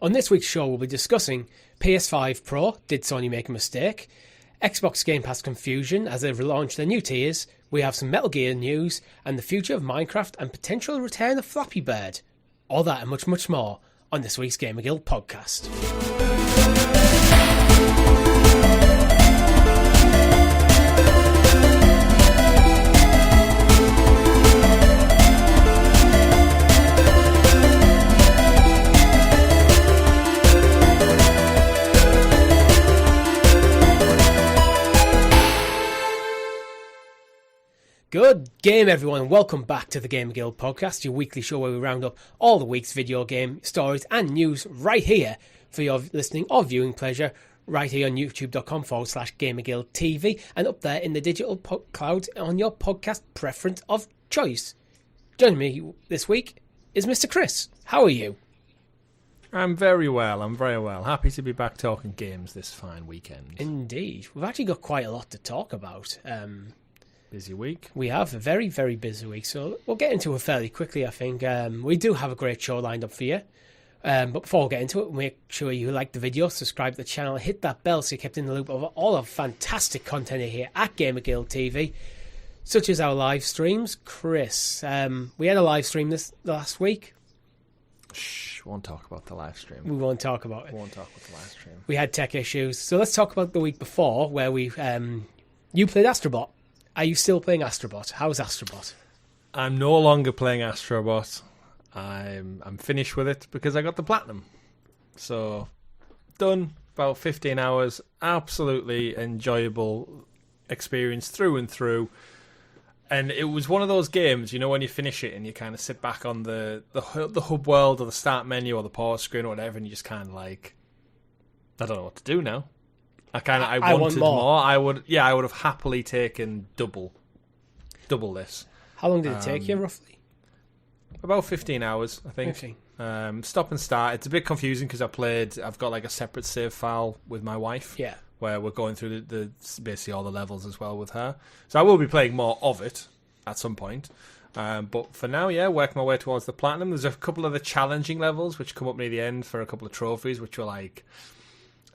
On this week's show, we'll be discussing PS5 Pro, did Sony make a mistake? Xbox Game Pass confusion as they've relaunched their new tiers. We have some Metal Gear news, and the future of Minecraft and potential return of Flappy Bird. All that and much, much more on this week's GamerGuild Podcast. Good game, everyone. Welcome back to the GamerGuild Podcast, your weekly show where we round up all the week's video game stories and news right here for your listening or viewing pleasure, right here on youtube.com/GamerGuildTV and up there in the digital cloud on your podcast preference of choice. Joining me this week is Mr. Chris. How are you? I'm very well. Happy to be back talking games this fine weekend. Indeed. We've actually got quite a lot to talk about. Busy week. We have a very, very busy week, so we'll get into it fairly quickly, I think. We do have a great show lined up for you. But before we get into it, make sure you like the video, subscribe to the channel, hit that bell so you're kept in the loop of all of fantastic content here at GamerGuildTV, such as our live streams. Chris, we had a live stream this last week. Shh, won't talk about the live stream. We won't talk about it. Won't talk about the live stream. We had tech issues. So let's talk about the week before, where you played Astrobot. Are you still playing Astrobot? How's Astrobot? I'm no longer playing Astrobot. I'm finished with it because I got the platinum. So, done. About 15 hours. Absolutely enjoyable experience through and through. And it was one of those games, you know, when you finish it and you kind of sit back on the hub world or the start menu or the pause screen or whatever, and you just kind of like, I don't know what to do now. I wanted more. I would have happily taken double this. How long did it take you, roughly? About 15 hours, I think. 15. Stop and start. It's a bit confusing because I've got like a separate save file with my wife. Yeah. Where we're going through the basically all the levels as well with her. So I will be playing more of it at some point. But for now, working my way towards the platinum. There's a couple of the challenging levels which come up near the end for a couple of trophies, which were like,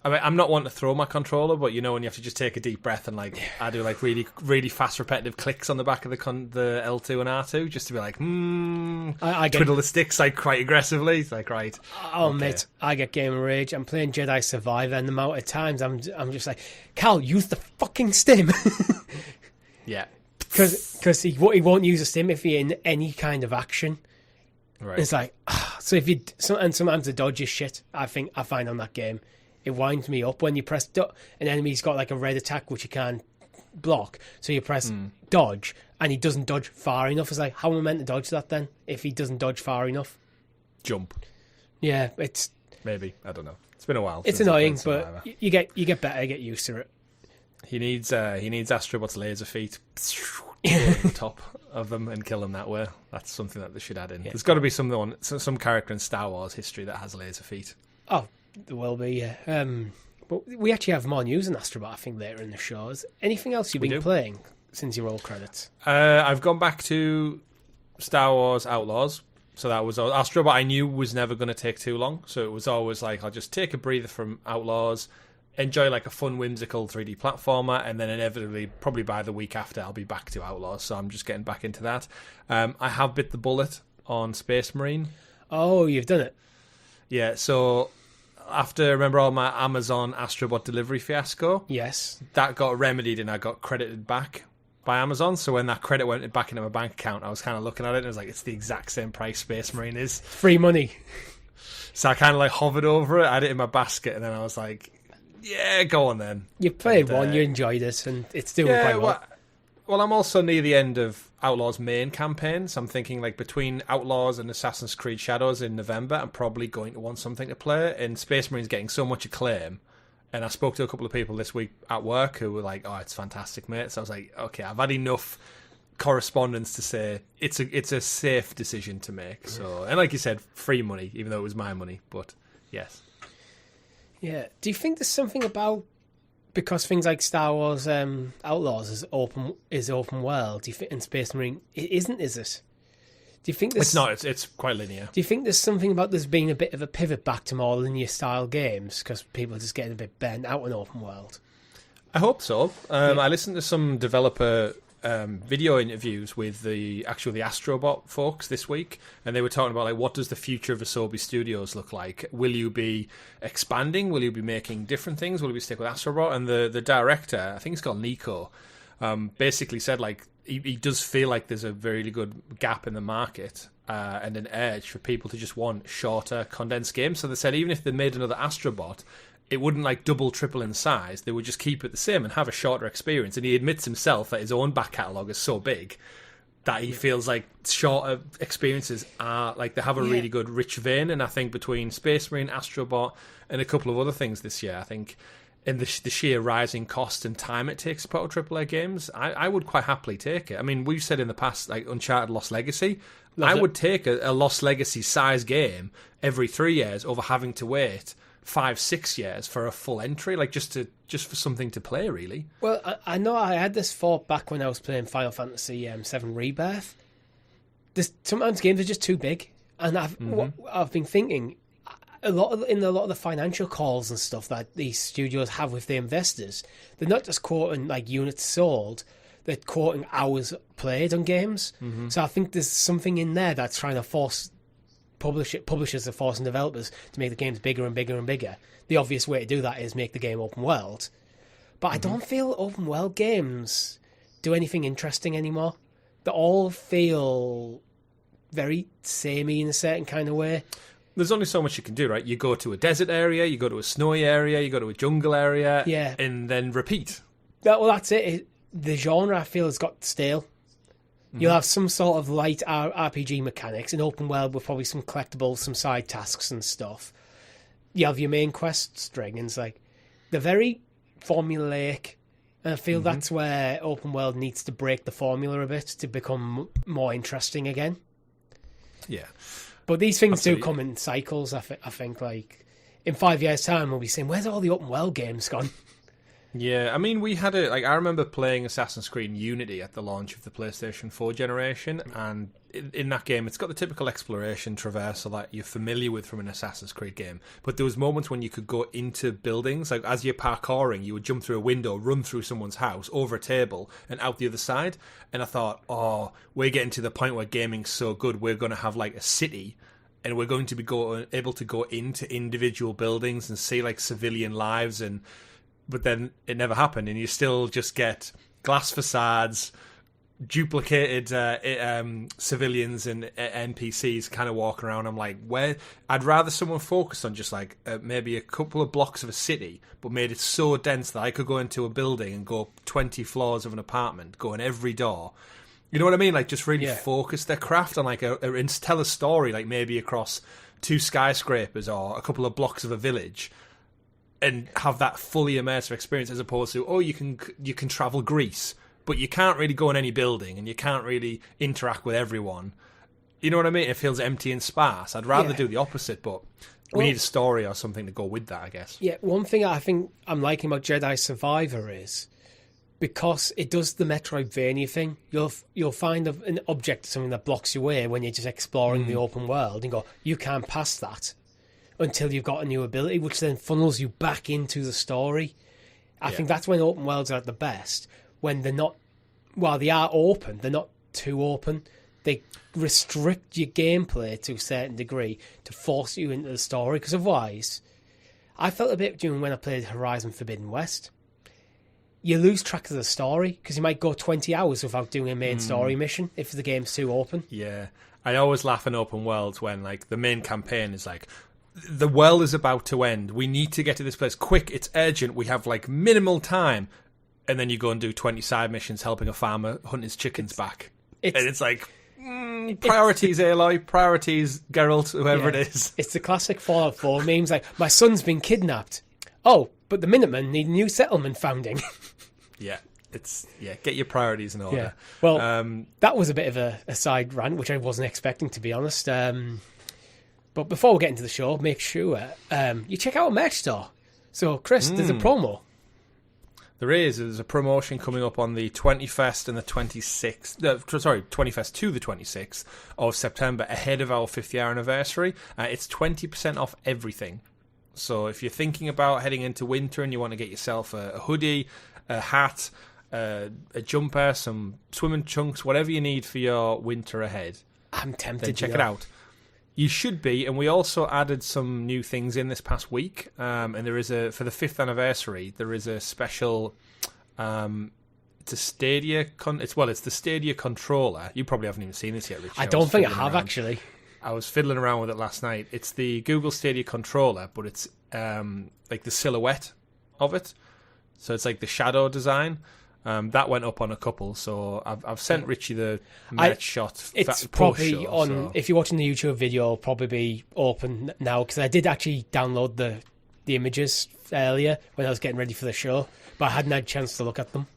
I mean, I'm not one to throw my controller, but you know when you have to just take a deep breath and like I do like really, really fast repetitive clicks on the back of the L2 and R2 just to be like, I twiddle the sticks like quite aggressively. It's like, right. Oh, okay. Mate, I get gamer rage. I'm playing Jedi Survivor and the amount of times I'm just like, Cal, use the fucking stim. Yeah. Because he won't use a stim if you're in any kind of action. Right. It's like, so if you, and sometimes the dodge is shit, I find on that game. It winds me up when you press an enemy's got like a red attack which you can't block. So you press dodge and he doesn't dodge far enough. It's like, how am I meant to dodge that then if he doesn't dodge far enough? Jump. Yeah, it's... Maybe. I don't know. It's been a while. It's annoying, but you get better, you get used to it. He needs Astrobot's laser feet over the top of them and kill them that way. That's something that they should add in. Yeah. There's got to be some character in Star Wars history that has laser feet. Oh, there will be, yeah. But we actually have more news on Astrobot, I think, later in the shows. Anything else you've been playing since your roll credits? I've gone back to Star Wars Outlaws. So that was Astrobot. I knew was never going to take too long. So it was always like, I'll just take a breather from Outlaws, enjoy like a fun, whimsical 3D platformer, and then inevitably, probably by the week after, I'll be back to Outlaws. So I'm just getting back into that. I have bit the bullet on Space Marine. Oh, you've done it? Yeah, so... After, remember all my Amazon Astrobot delivery fiasco? Yes. That got remedied and I got credited back by Amazon. So when that credit went back into my bank account, I was kind of looking at it and I was like, it's the exact same price Space Marine is. Free money. So I kind of like hovered over it, I had it in my basket, and then I was like, yeah, go on then. You played one, you enjoyed it, and it's doing quite well. Well, I'm also near the end of Outlaws' main campaign, so I'm thinking like between Outlaws and Assassin's Creed Shadows in November, I'm probably going to want something to play. And Space Marine's getting so much acclaim, and I spoke to a couple of people this week at work who were like, "Oh, it's fantastic, mate." So I was like, "Okay, I've had enough correspondence to say it's a safe decision to make." So, and like you said, free money, even though it was my money, but yes. Yeah. Do you think there's something about, because things like Star Wars Outlaws is open world, do you think in Space Marine it isn't, is it? Do you think it's not? It's quite linear. Do you think there's something about this being a bit of a pivot back to more linear style games because people are just getting a bit burnt out in open world? I hope so. I listened to some developer video interviews with the Astrobot folks this week, and they were talking about like, what does the future of Asobi Studios look like? Will you be expanding? Will you be making different things? Will you be stick with Astrobot? And the director, I think he's called Nico, basically said like he does feel like there's a very good gap in the market and an edge for people to just want shorter, condensed games. So they said even if they made another Astrobot, it wouldn't like double, triple in size. They would just keep it the same and have a shorter experience. And he admits himself that his own back catalogue is so big that he feels like shorter experiences are like they have a really good, rich vein. And I think between Space Marine, Astrobot, and a couple of other things this year, I think in the sheer rising cost and time it takes to put out AAA games, I would quite happily take it. I mean, we've said in the past, like Uncharted Lost Legacy, I would take a Lost Legacy size game every 3 years over having to wait 5-6 years for a full entry, like just for something to play, really. Well, I know I had this thought back when I was playing Final Fantasy VII Rebirth. Sometimes games are just too big, and I've been thinking a lot of the financial calls and stuff that these studios have with their investors, they're not just quoting like units sold, they're quoting hours played on games. So I think there's something in there that's trying to force publishers are forcing developers to make the games bigger and bigger and bigger. The obvious way to do that is make the game open world. But I don't feel open world games do anything interesting anymore. They all feel very samey in a certain kind of way. There's only so much you can do, right? You go to a desert area, you go to a snowy area, you go to a jungle area, and then repeat. Well, that's it. The genre, I feel, has got stale. You'll have some sort of light RPG mechanics, an open world with probably some collectibles, some side tasks and stuff. You have your main quest string, and it's like, they're very formulaic. And I feel that's where open world needs to break the formula a bit to become more interesting again. Yeah. But these things do come in cycles, I think. Like, in 5 years' time, we'll be saying, where's all the open world games gone? Yeah, I mean, we had I remember playing Assassin's Creed Unity at the launch of the PlayStation 4 generation, and in that game, it's got the typical exploration traversal that you're familiar with from an Assassin's Creed game, but there was moments when you could go into buildings, like as you're parkouring, you would jump through a window, run through someone's house, over a table, and out the other side, and I thought, oh, we're getting to the point where gaming's so good, we're going to have like a city, and we're going to be able to go into individual buildings and see like civilian lives but then it never happened, and you still just get glass facades, duplicated civilians and NPCs kind of walking around. I'm like, I'd rather someone focused on just like maybe a couple of blocks of a city, but made it so dense that I could go into a building and go 20 floors of an apartment, go in every door. You know what I mean? Like, just really focus their craft on like and tell a story, like maybe across 2 skyscrapers or a couple of blocks of a village, and have that fully immersive experience, as opposed to, you can travel Greece, but you can't really go in any building and you can't really interact with everyone. You know what I mean? It feels empty and sparse. I'd rather do the opposite, but we need a story or something to go with that, I guess. Yeah, one thing I think I'm liking about Jedi Survivor is because it does the Metroidvania thing. You'll find an object, something that blocks your way when you're just exploring the open world, and go, you can't pass that until you've got a new ability, which then funnels you back into the story. I think that's when open worlds are at the best, when they're not, while they are open, they're not too open. They restrict your gameplay to a certain degree to force you into the story, because otherwise, I felt a bit during when I played Horizon Forbidden West, you lose track of the story, because you might go 20 hours without doing a main story mission if the game's too open. Yeah, I always laugh in open worlds when like the main campaign is like, the world is about to end. We need to get to this place quick. It's urgent. We have like minimal time. And then you go and do 20 side missions helping a farmer hunt his chickens back. And it's like, priorities, Aloy. Priorities, Geralt, whoever it is. It's the classic Fallout 4 memes like, my son's been kidnapped. Oh, but the Minutemen need a new settlement founding. Get your priorities in order. Yeah. Well, that was a bit of a side rant, which I wasn't expecting, to be honest. But before we get into the show, make sure you check out our merch store. So, Chris, there's a promo. There's a promotion coming up on the 21st and the 26th. 21st to the 26th of September, ahead of our 5th year anniversary. It's 20% off everything. So if you're thinking about heading into winter and you want to get yourself a hoodie, a hat, a jumper, some swimming trunks, whatever you need for your winter ahead, I'm tempted. then check it out. You should be, and we also added some new things in this past week. And there is for the 5th anniversary, there is a special. It's a Stadia. It's the Stadia controller. You probably haven't even seen this yet, Richie. I don't think I have actually. I was fiddling around with it last night. It's the Google Stadia controller, but it's like the silhouette of it. So it's like the shadow design. That went up on a couple, so I've sent Richie the merch shot. It's probably on. So. If you're watching the YouTube video, it'll probably be open now because I did actually download the images earlier when I was getting ready for the show, but I hadn't had a chance to look at them.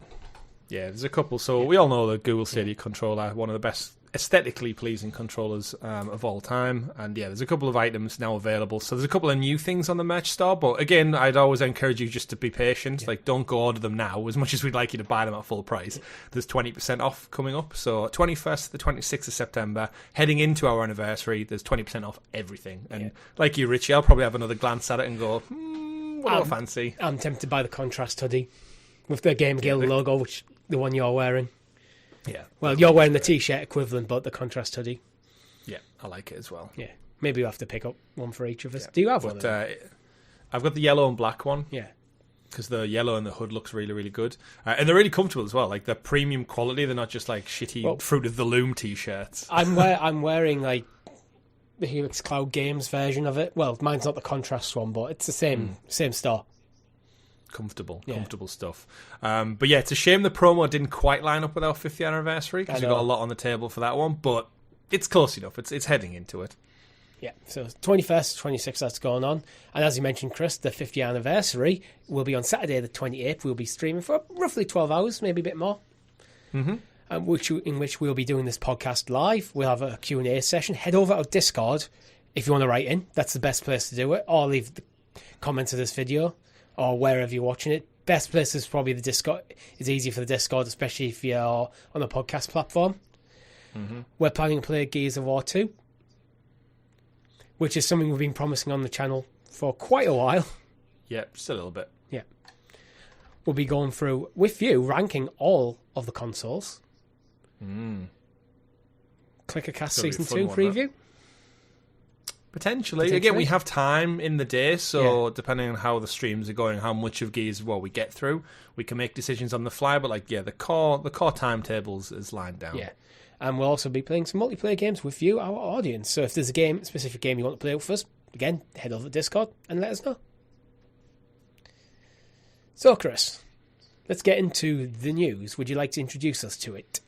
Yeah, there's a couple. So we all know the Google Stadia controller, one of the best aesthetically pleasing controllers of all time, and yeah, there's a couple of items now available. So there's a couple of new things on the merch store, but again, I'd always encourage you just to be patient. Like, don't go order them now. As much as we'd like you to buy them at full price, there's 20% off coming up. So 21st to the 26th of September, heading into our anniversary, there's 20% off everything. And like you, Richie, I'll probably have another glance at it and go, what do I fancy? I'm tempted by the contrast hoodie with the GamerGuild logo, which the one you're wearing. Yeah. Well, you're wearing the t-shirt equivalent, but the contrast hoodie. Yeah, I like it as well. Yeah. Maybe we'll have to pick up one for each of us. Yeah. Do you have one? I've got the yellow and black one. Yeah. Because the yellow and the hood looks really, really good. And they're really comfortable as well. Like, they're premium quality. They're not just like shitty Fruit of the Loom t-shirts. I'm wearing like the Helix Cloud Games version of it. Well, mine's not the contrast one, but it's the same store. Comfortable stuff. But yeah, it's a shame the promo didn't quite line up with our 5th year anniversary because we got a lot on the table for that one, but it's close enough. It's heading into it. Yeah, so 21st, 26th, that's going on. And as you mentioned, Chris, the 5th year anniversary will be on Saturday the 28th. We'll be streaming for roughly 12 hours, maybe a bit more. Mm-hmm. In which we'll be doing this podcast live. We'll have a Q&A session. Head over to Discord if you want to write in. That's the best place to do it. Or leave the comments of this video or wherever you're watching it. Best place is probably the Discord. It's easy for the Discord, especially if you're on a podcast platform. Mm-hmm. We're planning to play Gears of War 2, which is something we've been promising on the channel for quite a while. Yeah, just a little bit. Yeah. We'll be going through, with you, ranking all of the consoles. Clickercast Season 2 preview. Potentially. Again, we have time in the day, so depending on how the streams are going, how much of Gears we get through, we can make decisions on the fly. But the core timetables is lined down. Yeah, and we'll also be playing some multiplayer games with you, our audience. So if there's a specific game you want to play with us, again, head over to Discord and let us know. So, Chris, let's get into the news. Would you like to introduce us to it?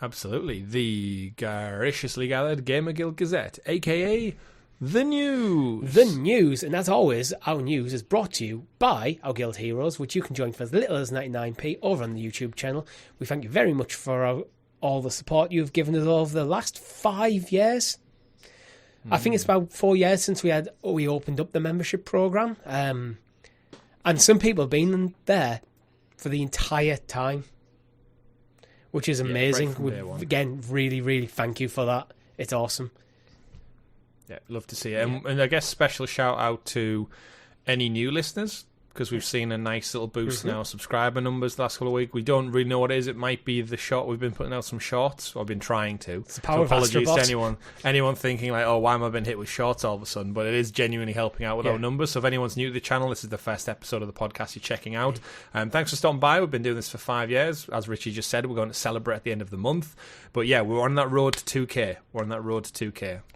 Absolutely. The graciously gathered Gamer Guild Gazette, a.k.a. The News. The News. And as always, our news is brought to you by our Guild Heroes, which you can join for as little as 99p over on the YouTube channel. We thank you very much for all the support you've given us over the last 5 years. I think it's about 4 years since we opened up the membership program. And some people have been there for the entire time, which is amazing. Right, again, really, really thank you for that. It's awesome. Yeah, love to see it. And I guess special shout out to any new listeners, because we've seen a nice little boost in our subscriber numbers the last couple of weeks. We don't really know what it is. It might be the short. We've been putting out some shorts. I've been trying to. It's the power of apologies Astrobot. to anyone thinking like, oh, why am I been hit with shorts all of a sudden? But it is genuinely helping out with our numbers. So if anyone's new to the channel, this is the first episode of the podcast you're checking out. Thanks for stopping by. We've been doing this for 5 years. As Richie just said, we're going to celebrate at the end of the month. But yeah, we're on that road to 2K.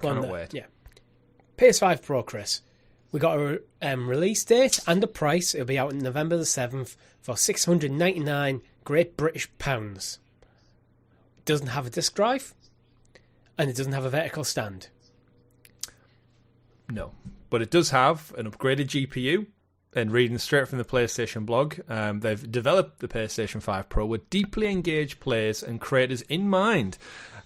Cannot wait. Yeah. PS5 Pro, Chris. We got a release date and a price. It'll be out on November the 7th for £699 Great British pounds. It doesn't have a disc drive, and it doesn't have a vertical stand. No, but it does have an upgraded GPU. And reading straight from the PlayStation blog, they've developed the PlayStation 5 Pro with deeply engaged players and creators in mind.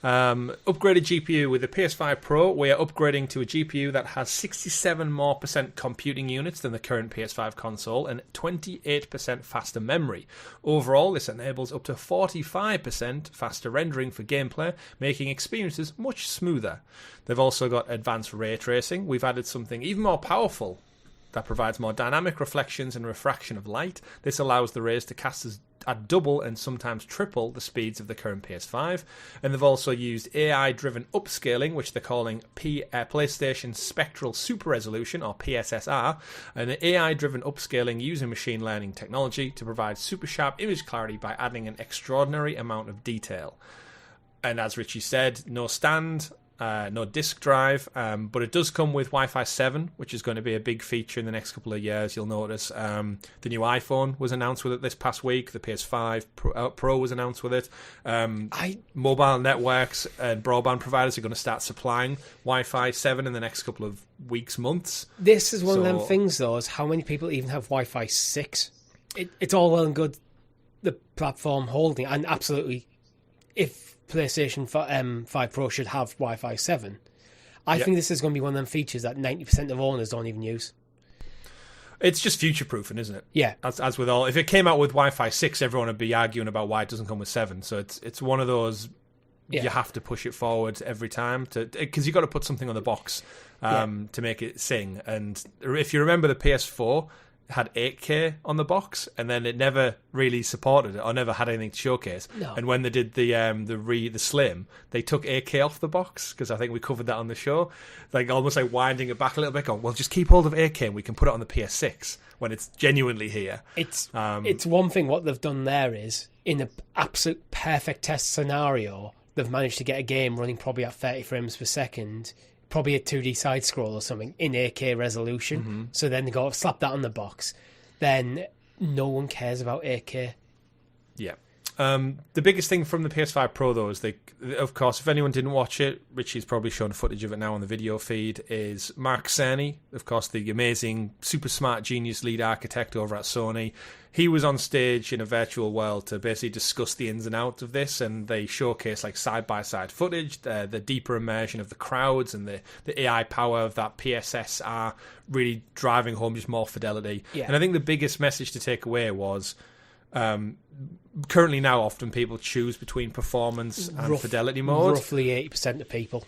Upgraded GPU with the PS5 Pro. We are upgrading to a GPU that has 67% more computing units than the current PS5 console and 28% faster memory. Overall, this enables up to 45% faster rendering for gameplay, making experiences much smoother. They've also got advanced ray tracing. We've added something even more powerful that provides more dynamic reflections and refraction of light. This allows the rays to cast at double and sometimes triple the speeds of the current PS5. And they've also used AI-driven upscaling, which they're calling PlayStation Spectral Super Resolution, or PSSR, an AI-driven upscaling using machine learning technology to provide super sharp image clarity by adding an extraordinary amount of detail. And as Richie said, no stand, no disk drive, but it does come with Wi-Fi 7, which is going to be a big feature in the next couple of years. You'll notice the new iPhone was announced with it this past week. The PS5 Pro was announced with it. Mobile networks and broadband providers are going to start supplying Wi-Fi 7 in the next couple of weeks, months. This is one of them things, though, is how many people even have Wi-Fi 6? It's all well and good, the platform holding, and absolutely, if PlayStation 5 Pro should have Wi-Fi 7. I think this is going to be one of them features that 90% of owners don't even use. It's just future-proofing, isn't it? Yeah. As with all, if it came out with Wi-Fi 6, everyone would be arguing about why it doesn't come with 7. So it's one of those, you have to push it forward every time, because you've got to put something on the box to make it sing. And if you remember, the PS4 had 8K on the box, and then it never really supported it or never had anything to showcase. No. And when they did the Slim, they took 8K off the box, because I think we covered that on the show, like almost like winding it back a little bit, going, well, just keep hold of 8K and we can put it on the PS6 when it's genuinely here. It's one thing. What they've done there is, in an absolute perfect test scenario, they've managed to get a game running probably at 30 frames per second, probably a 2D side scroll or something in 8K resolution. Mm-hmm. So then they go slap that on the box. Then no one cares about 8K. Yeah. The biggest thing from the PS5 Pro, though, is of course, if anyone didn't watch it, Richie's probably shown footage of it now on the video feed, is Mark Cerny, of course, the amazing, super smart genius lead architect over at Sony. He was on stage in a virtual world to basically discuss the ins and outs of this, and they showcase like side-by-side footage, the deeper immersion of the crowds, and the AI power of that PSSR really driving home just more fidelity. Yeah. And I think the biggest message to take away was, currently now often people choose between performance and fidelity mode. Roughly 80% of people.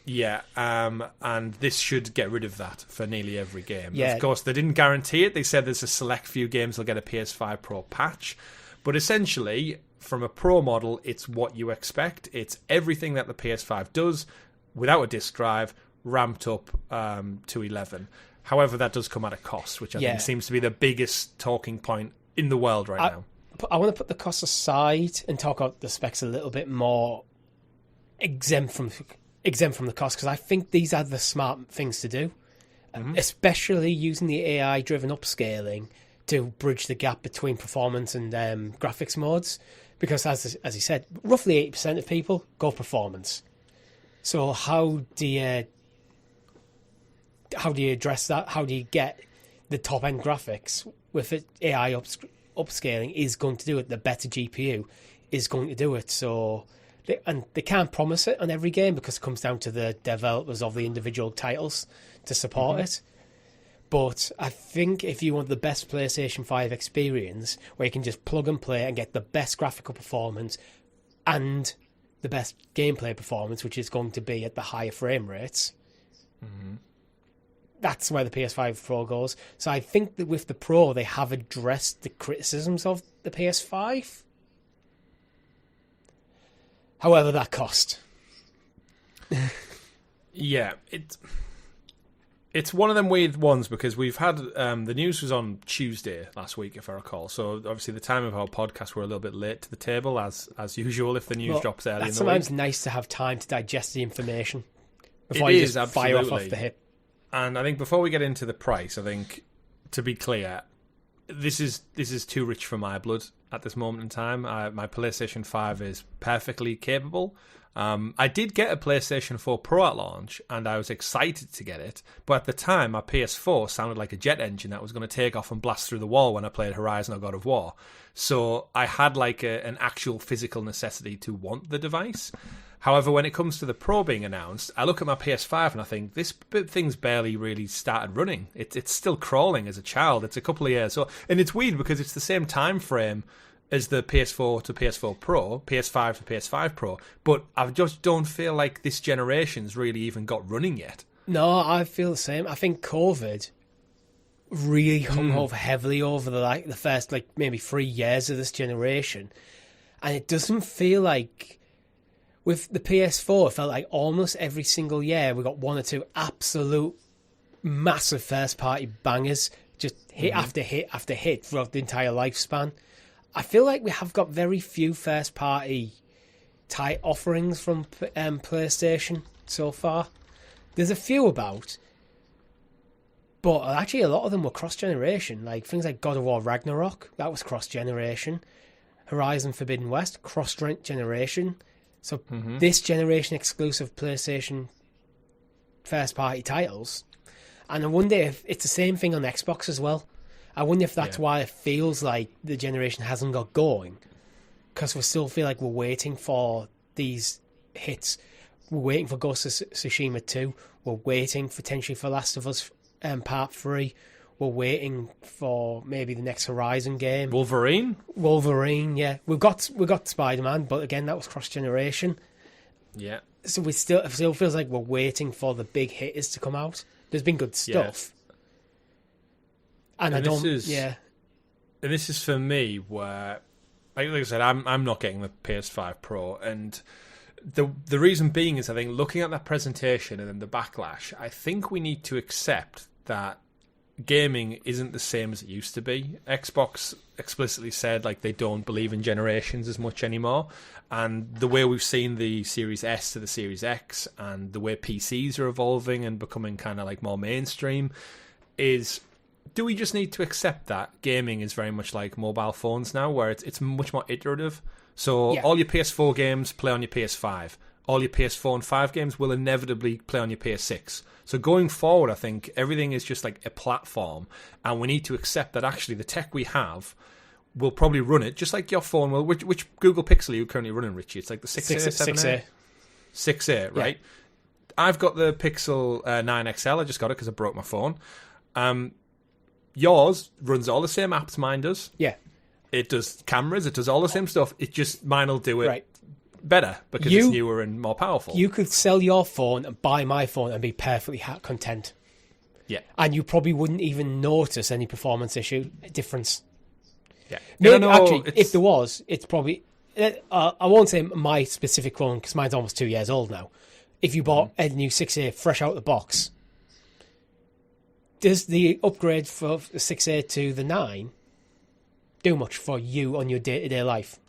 Yeah, and this should get rid of that for nearly every game. Yeah. Of course, they didn't guarantee it. They said there's a select few games that'll get a PS5 Pro patch. But essentially, from a Pro model, it's what you expect. It's everything that the PS5 does without a disc drive, ramped up to 11. However, that does come at a cost, which I think seems to be the biggest talking point in the world right now. I want to put the cost aside and talk about the specs a little bit more exempt from the cost, because I think these are the smart things to do, especially using the AI-driven upscaling to bridge the gap between performance and graphics modes, because as he said, roughly 80% of people go performance. So how do you address that? How do you get the top-end graphics with it? AI upscaling is going to do it. The better GPU is going to do it. So, they can't promise it on every game, because it comes down to the developers of the individual titles to support it. But I think if you want the best PlayStation 5 experience, where you can just plug and play and get the best graphical performance and the best gameplay performance, which is going to be at the higher frame rates, that's where the PS5 Pro goes. So I think that with the Pro, they have addressed the criticisms of the PS5. However, that cost. Yeah, it's one of them weird ones, because we've had the news was on Tuesday last week, if I recall. So obviously, the time of our podcast, we're a little bit late to the table, as usual. If the news drops early in the week, it's sometimes nice to have time to digest the information before you just fire off the hip. And I think before we get into the price, I think, to be clear, this is too rich for my blood at this moment in time. My PlayStation 5 is perfectly capable. I did get a PlayStation 4 Pro at launch, and I was excited to get it. But at the time, my PS4 sounded like a jet engine that was going to take off and blast through the wall when I played Horizon or God of War. So I had like an actual physical necessity to want the device. However, when it comes to the Pro being announced, I look at my PS5 and I think this thing's barely really started running. It's still crawling as a child. It's a couple of years. And it's weird because it's the same time frame as the PS4 to PS4 Pro, PS5 to PS5 Pro, but I just don't feel like this generation's really even got running yet. No, I feel the same. I think COVID really hung over heavily over the first maybe 3 years of this generation, and it doesn't feel like with the PS4. It felt like almost every single year we got one or two absolute massive first party bangers, just hit after hit after hit throughout the entire lifespan. I feel like we have got very few first party type offerings from PlayStation so far. There's a few about, but actually a lot of them were cross-generation. Like things like God of War Ragnarok, that was cross-generation. Horizon Forbidden West, cross-generation. So this generation exclusive PlayStation first-party titles. And I wonder if it's the same thing on Xbox as well. I wonder if that's why it feels like the generation hasn't got going. Because we still feel like we're waiting for these hits. We're waiting for Ghost of Tsushima 2. We're waiting potentially for Last of Us Part 3. We're waiting for maybe the next Horizon game. Wolverine, yeah. We've got Spider-Man, but again, that was cross-generation. Yeah. So it still feels like we're waiting for the big hitters to come out. There's been good stuff. And this is for me where, like I said, I'm not getting the PS5 Pro, and the reason being is I think looking at that presentation and then the backlash, I think we need to accept that gaming isn't the same as it used to be. Xbox explicitly said they don't believe in generations as much anymore, and the way we've seen the Series S to the Series X and the way PCs are evolving and becoming kind of more mainstream is, do we just need to accept that gaming is very much like mobile phones now, where it's much more iterative? So all your PS4 games play on your PS5. All your PS4 and 5 games will inevitably play on your PS6. So going forward, I think everything is just like a platform, and we need to accept that actually the tech we have will probably run it, just like your phone will. Which Google Pixel are you currently running, Richie? It's like the 6A, 7A? 6A, right? Yeah. I've got the Pixel 9 XL. I just got it because I broke my phone. Yours runs all the same apps mine does. Yeah. It does cameras. It does all the same stuff. It just, mine will do it better because it's newer and more powerful. You could sell your phone and buy my phone and be perfectly content. Yeah. And you probably wouldn't even notice any performance difference. Yeah. Maybe, actually, if there was, it's probably... I won't say my specific phone because mine's almost 2 years old now. If you bought a new 6A fresh out of the box, does the upgrade for the 6A to the 9 do much for you on your day-to-day life?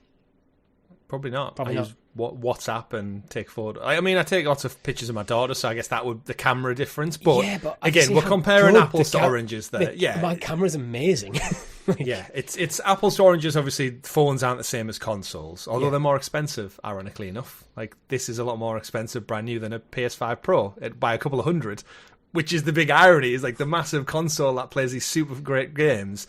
Probably not. Probably not. Use WhatsApp and take photos. I mean, I take lots of pictures of my daughter, so I guess that would the camera difference. But, again, we're comparing apples to oranges there. My camera's amazing. Yeah, it's apples to oranges. Obviously, phones aren't the same as consoles, although they're more expensive, ironically enough. Like, this is a lot more expensive brand new than a PS5 Pro by a couple of hundred, which is the big irony, is like the massive console that plays these super great games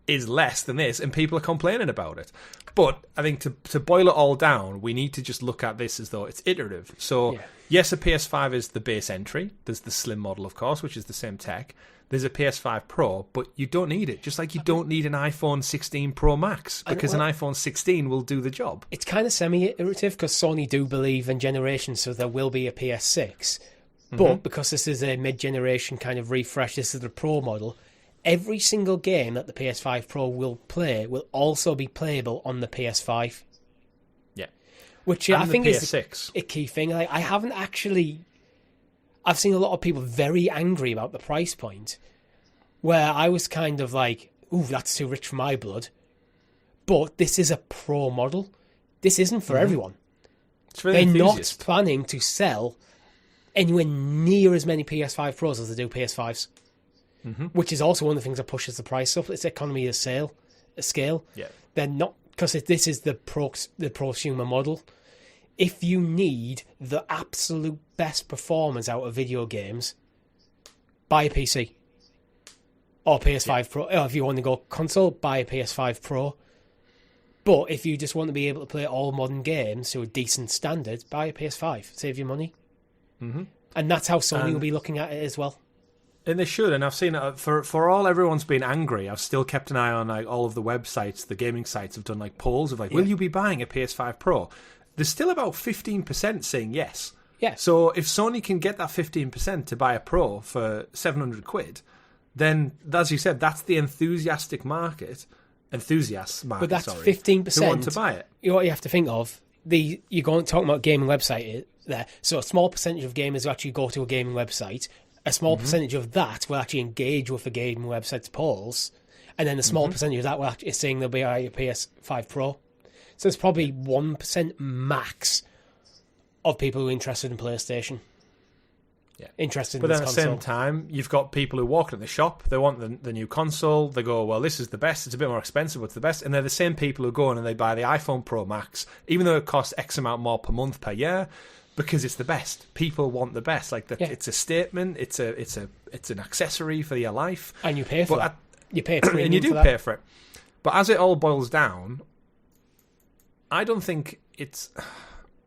is less than this, and people are complaining about it. But I think to boil it all down, we need to just look at this as though it's iterative. So, yes, a PS5 is the base entry. There's the slim model, of course, which is the same tech. There's a PS5 Pro, but you don't need it. Just like you don't need an iPhone 16 Pro Max, because an iPhone 16 will do the job. It's kind of semi-iterative, because Sony do believe in generations, so there will be a PS6. But because this is a mid-generation kind of refresh, this is the Pro model, every single game that the PS5 Pro will play will also be playable on the PS5. Yeah. Which I think is a key thing. Like, I've seen a lot of people very angry about the price point, where I was kind of like, ooh, that's too rich for my blood. But this is a Pro model. This isn't for everyone. It's for the enthusiast. Not planning to sell anywhere near as many PS5 Pros as they do PS5s. Which is also one of the things that pushes the price up. It's economy of scale. Yeah. They're not, because this is the prosumer model. If you need the absolute best performance out of video games, buy a PC or PS5 Pro. Or if you want to go console, buy a PS5 Pro. But if you just want to be able to play all modern games to a decent standard, buy a PS5. Save your money. Mm-hmm. And that's how Sony will be looking at it as well. And they should, and I've seen it for all everyone's been angry. I've still kept an eye on like all of the websites, the gaming sites have done like polls of like, will you be buying a PS5 Pro? There's still about 15% saying yes. Yeah. So if Sony can get that 15% to buy a Pro for £700, then as you said, that's the enthusiast market. But that's 15% who want to buy it. What you have to think of, you're talking about gaming website there. So a small percentage of gamers will actually go to a gaming website. A small percentage of that will actually engage with the gaming website's polls, and then a small percentage of that will actually saying they'll be a PS5 Pro. So it's probably 1% max of people who are interested in PlayStation. Yeah, interested. But in then this at the console. same time, you've got people who walk in the shop. They want the new console. They go, well, this is the best. It's a bit more expensive, but it's the best. And they're the same people who go in and they buy the iPhone Pro Max, even though it costs X amount more per month per year. Because it's the best. People want the best. It's a statement. It's an accessory for your life, and you pay for that. You pay a premium and you do for that. pay for it. But as it all boils down, I don't think it's.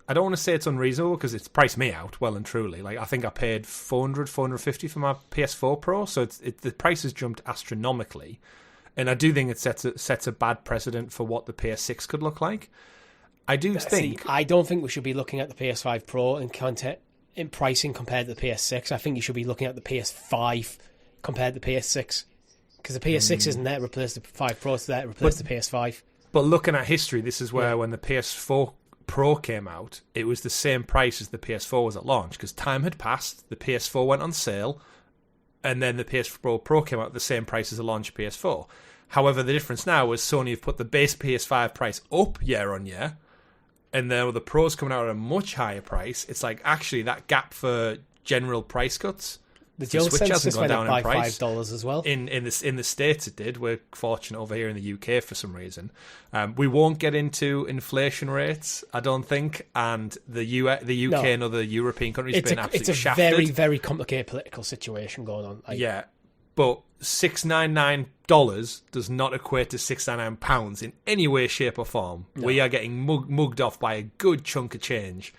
I don't want to say it's unreasonable because it's priced me out well and truly. Like I think I paid $450 for my PS4 Pro, so the price has jumped astronomically, and I do think it sets a bad precedent for what the PS6 could look like. I don't think we should be looking at the PS5 Pro in pricing compared to the PS6. I think you should be looking at the PS5 compared to the PS6. Because the PS6 isn't there to replace the 5 Pro, it's there to replace the PS5. But looking at history, this is where when the PS4 Pro came out, it was the same price as the PS4 was at launch. Because time had passed, the PS4 went on sale, and then the PS4 Pro came out at the same price as the launch PS4. However, the difference now is Sony have put the base PS5 price up year on year, and then the Pros coming out at a much higher price. It's like actually that gap for general price cuts. The Switch hasn't gone down in price. $5 as well. In the States it did. We're fortunate over here in the UK for some reason. We won't get into inflation rates, I don't think, and the UK and other European countries have been absolutely shafted. It's a very, very complicated political situation going on. Yeah, but $699 does not equate to £699 in any way, shape or form. No. We are getting mugged off by a good chunk of change.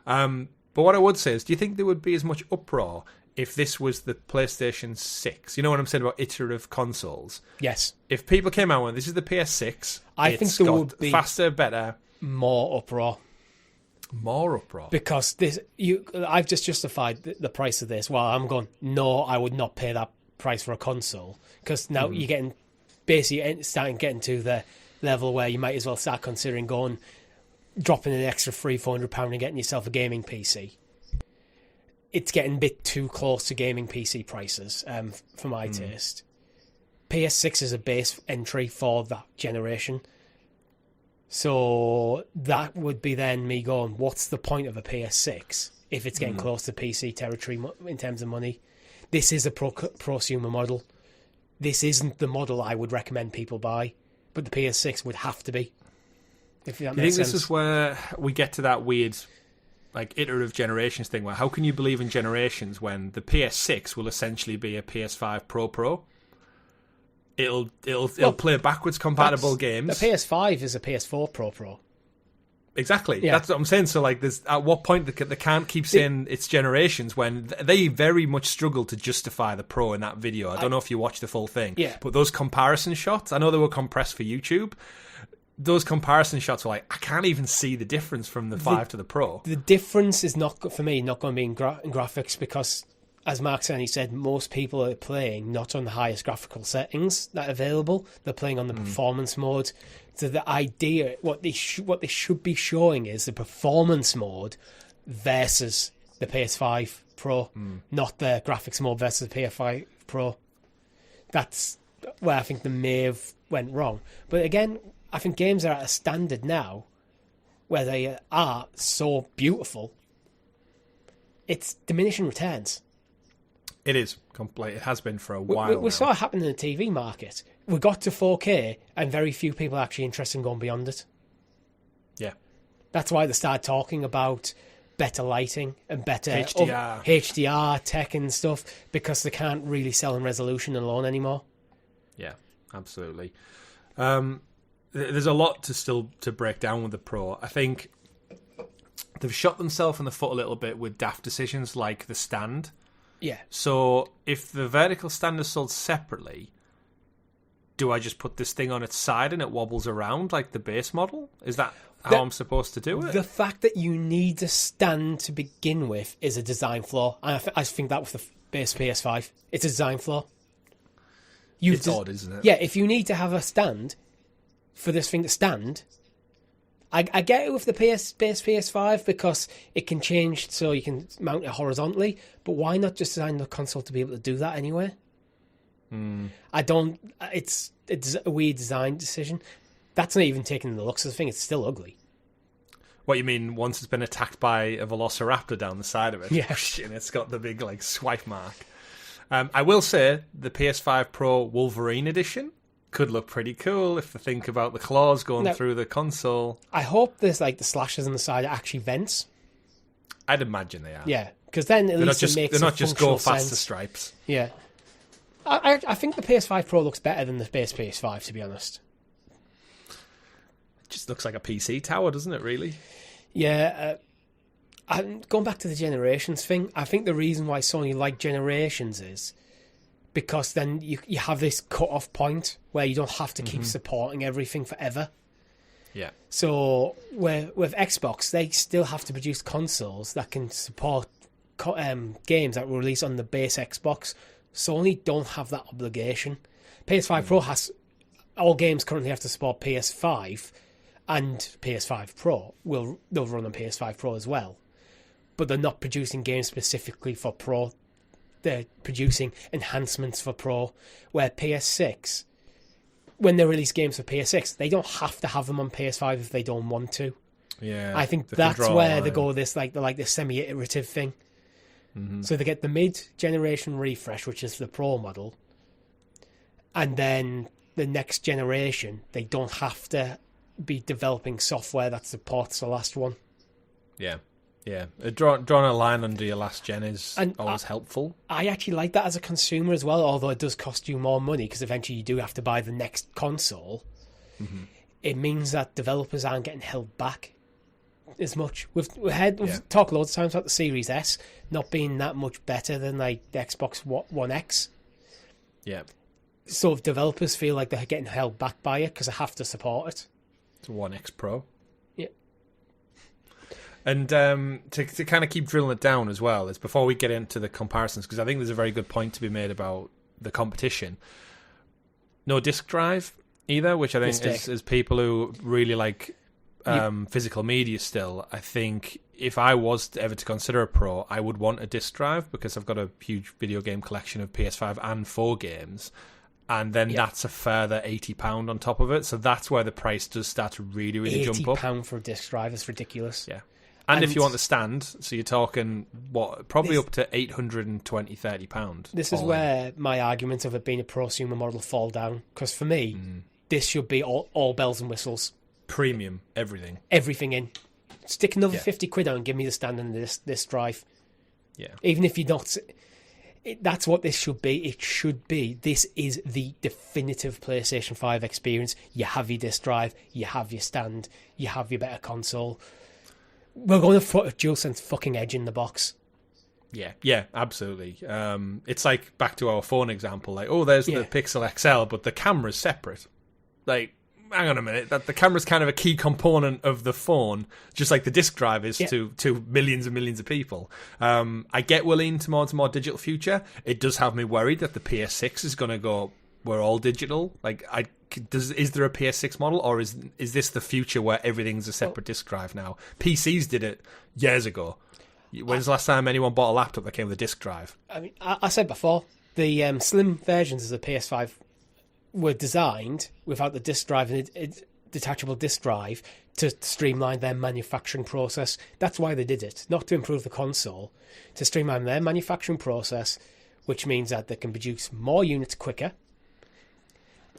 But what I would say is, do you think there would be as much uproar if this was the PlayStation 6? You know what I'm saying about iterative consoles? Yes. If people came out with this is the PS6, I think there would be faster, better, more uproar. More uproar. Because I've just justified the price of this. Well, I'm going, no, I would not pay that price for a console, because now you're getting getting to the level where you might as well start considering dropping an extra £300-400 and getting yourself a gaming PC. It's getting a bit too close to gaming PC prices for my taste. PS6 is a base entry for that generation, so that would be then me going, what's the point of a PS6 if it's getting close to PC territory in terms of money? This is a prosumer model. This isn't the model I would recommend people buy, but the PS6 would have to be. If that makes sense. This is where we get to that weird, like, iterative generations thing, where how can you believe in generations when the PS6 will essentially be a PS5 Pro? It'll play backwards compatible games. The PS5 is a PS4 Pro. Exactly. Yeah. That's what I'm saying. So, like, at what point they can't keep saying it's generations when they very much struggle to justify the Pro in that video. I don't know if you watched the full thing. Yeah. But those comparison shots, I know they were compressed for YouTube. Those comparison shots were like, I can't even see the difference from the 5 to the Pro. The difference is not, for me, not going to be in graphics, because, as Mark said, most people are playing not on the highest graphical settings that are available. They're playing on the performance mode. So the idea, what they should be showing is the performance mode versus the PS5 Pro, not the graphics mode versus the PS5 Pro. That's where I think they may have went wrong. But again, I think games are at a standard now where they are so beautiful, it's diminishing returns. It is complete. It has been for a while. We saw it happen in the TV market. We got to 4K, and very few people are actually interested in going beyond it. Yeah, that's why they started talking about better lighting and better HDR tech and stuff, because they can't really sell in resolution alone anymore. Yeah, absolutely. there's a lot to break down with the Pro. I think they've shot themselves in the foot a little bit with daft decisions like the stand. Yeah. So if the vertical stand is sold separately, do I just put this thing on its side and it wobbles around like the base model? Is that how I'm supposed to do it? The fact that you need a stand to begin with is a design flaw. And I think that with the base PS5, it's a design flaw. It's odd, isn't it? Yeah, if you need to have a stand for this thing to stand, I get it with the base PS5 because it can change so you can mount it horizontally, but why not just design the console to be able to do that anyway? It's a weird design decision. That's not even taking the looks of the thing, it's still ugly. What you mean, once it's been attacked by a velociraptor down the side of it? Yeah. And it's got the big, swipe mark. I will say, the PS5 Pro Wolverine Edition could look pretty cool if you think about the claws going through the console. I hope there's, the slashes on the side are actually vents. I'd imagine they are. Yeah, because then at least it makes they're not just go faster sense. stripes. Yeah. I think the PS5 Pro looks better than the base PS5, to be honest. It just looks like a PC tower, doesn't it, really? Yeah. Going back to the generations thing, I think the reason why Sony like generations is because then you have this cut-off point where you don't have to keep supporting everything forever. Yeah. So with Xbox, they still have to produce consoles that can support games that were released on the base Xbox. Sony don't have that obligation. PS5 Pro has... All games currently have to support PS5, and PS5 Pro they'll run on PS5 Pro as well. But they're not producing games specifically for Pro. They're producing enhancements for Pro, where PS6, when they release games for PS6, they don't have to have them on PS5 if they don't want to. Yeah, I think that's where they go this this semi-iterative thing. So they get the mid-generation refresh, which is the Pro model, and then the next generation, they don't have to be developing software that supports the last one. Yeah. Yeah, drawing a line under your last gen is always helpful. I actually like that as a consumer as well, although it does cost you more money because eventually you do have to buy the next console. It means that developers aren't getting held back as much. We've talked loads of times about the Series S not being that much better than the Xbox One X. Yeah. So if developers feel like they're getting held back by it because they have to support it. It's One X Pro. Yeah. And to kind of keep drilling it down as well, is before we get into the comparisons, because I think there's a very good point to be made about the competition. No disc drive either, which I think is people who really like physical media still. I think if I was ever to consider a Pro, I would want a disc drive because I've got a huge video game collection of PS5 and 4 games. And then that's a further £80 on top of it. So that's where the price does start to really, really jump up. £80 for a disc drive is ridiculous. Yeah. And if you want the stand, so you're talking, probably up to £820, £30. This is where my argument of it being a prosumer model fall down. Because for me, this should be all bells and whistles. Premium, everything. Everything in. Stick another 50 quid on and give me the stand and this drive. Yeah. Even if you're not... That's what this should be. It should be. This is the definitive PlayStation 5 experience. You have your disc drive, you have your stand, you have your better console. We're going to put a DualSense fucking Edge in the box. Yeah, absolutely. It's like back to our phone example. There's the Pixel XL, but the camera's separate. Hang on a minute. That the camera's kind of a key component of the phone, just like the disc drive is to millions and millions of people. I get we're leaning towards a more digital future. It does have me worried that the PS6 is going to go, we're all digital. Is there a PS6 model, or is this the future where everything's a separate disc drive now? PCs did it years ago. When's the last time anyone bought a laptop that came with a disc drive? I mean, I said before, the slim versions of the PS5 were designed without the disc drive and detachable disc drive to streamline their manufacturing process. That's why they did it, not to improve the console, to streamline their manufacturing process, which means that they can produce more units quicker,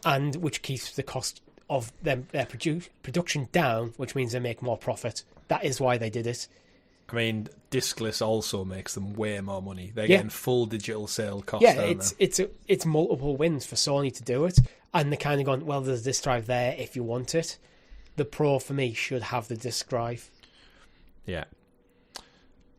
and which keeps the cost of their production down, which means they make more profit. That is why they did it. I mean, discless also makes them way more money. They're Yeah. getting full digital sale cost. Yeah, aren't it's multiple wins for Sony to do it, and they're kind of going, well, there's this drive there if you want it. The Pro for me should have the disc drive. Yeah.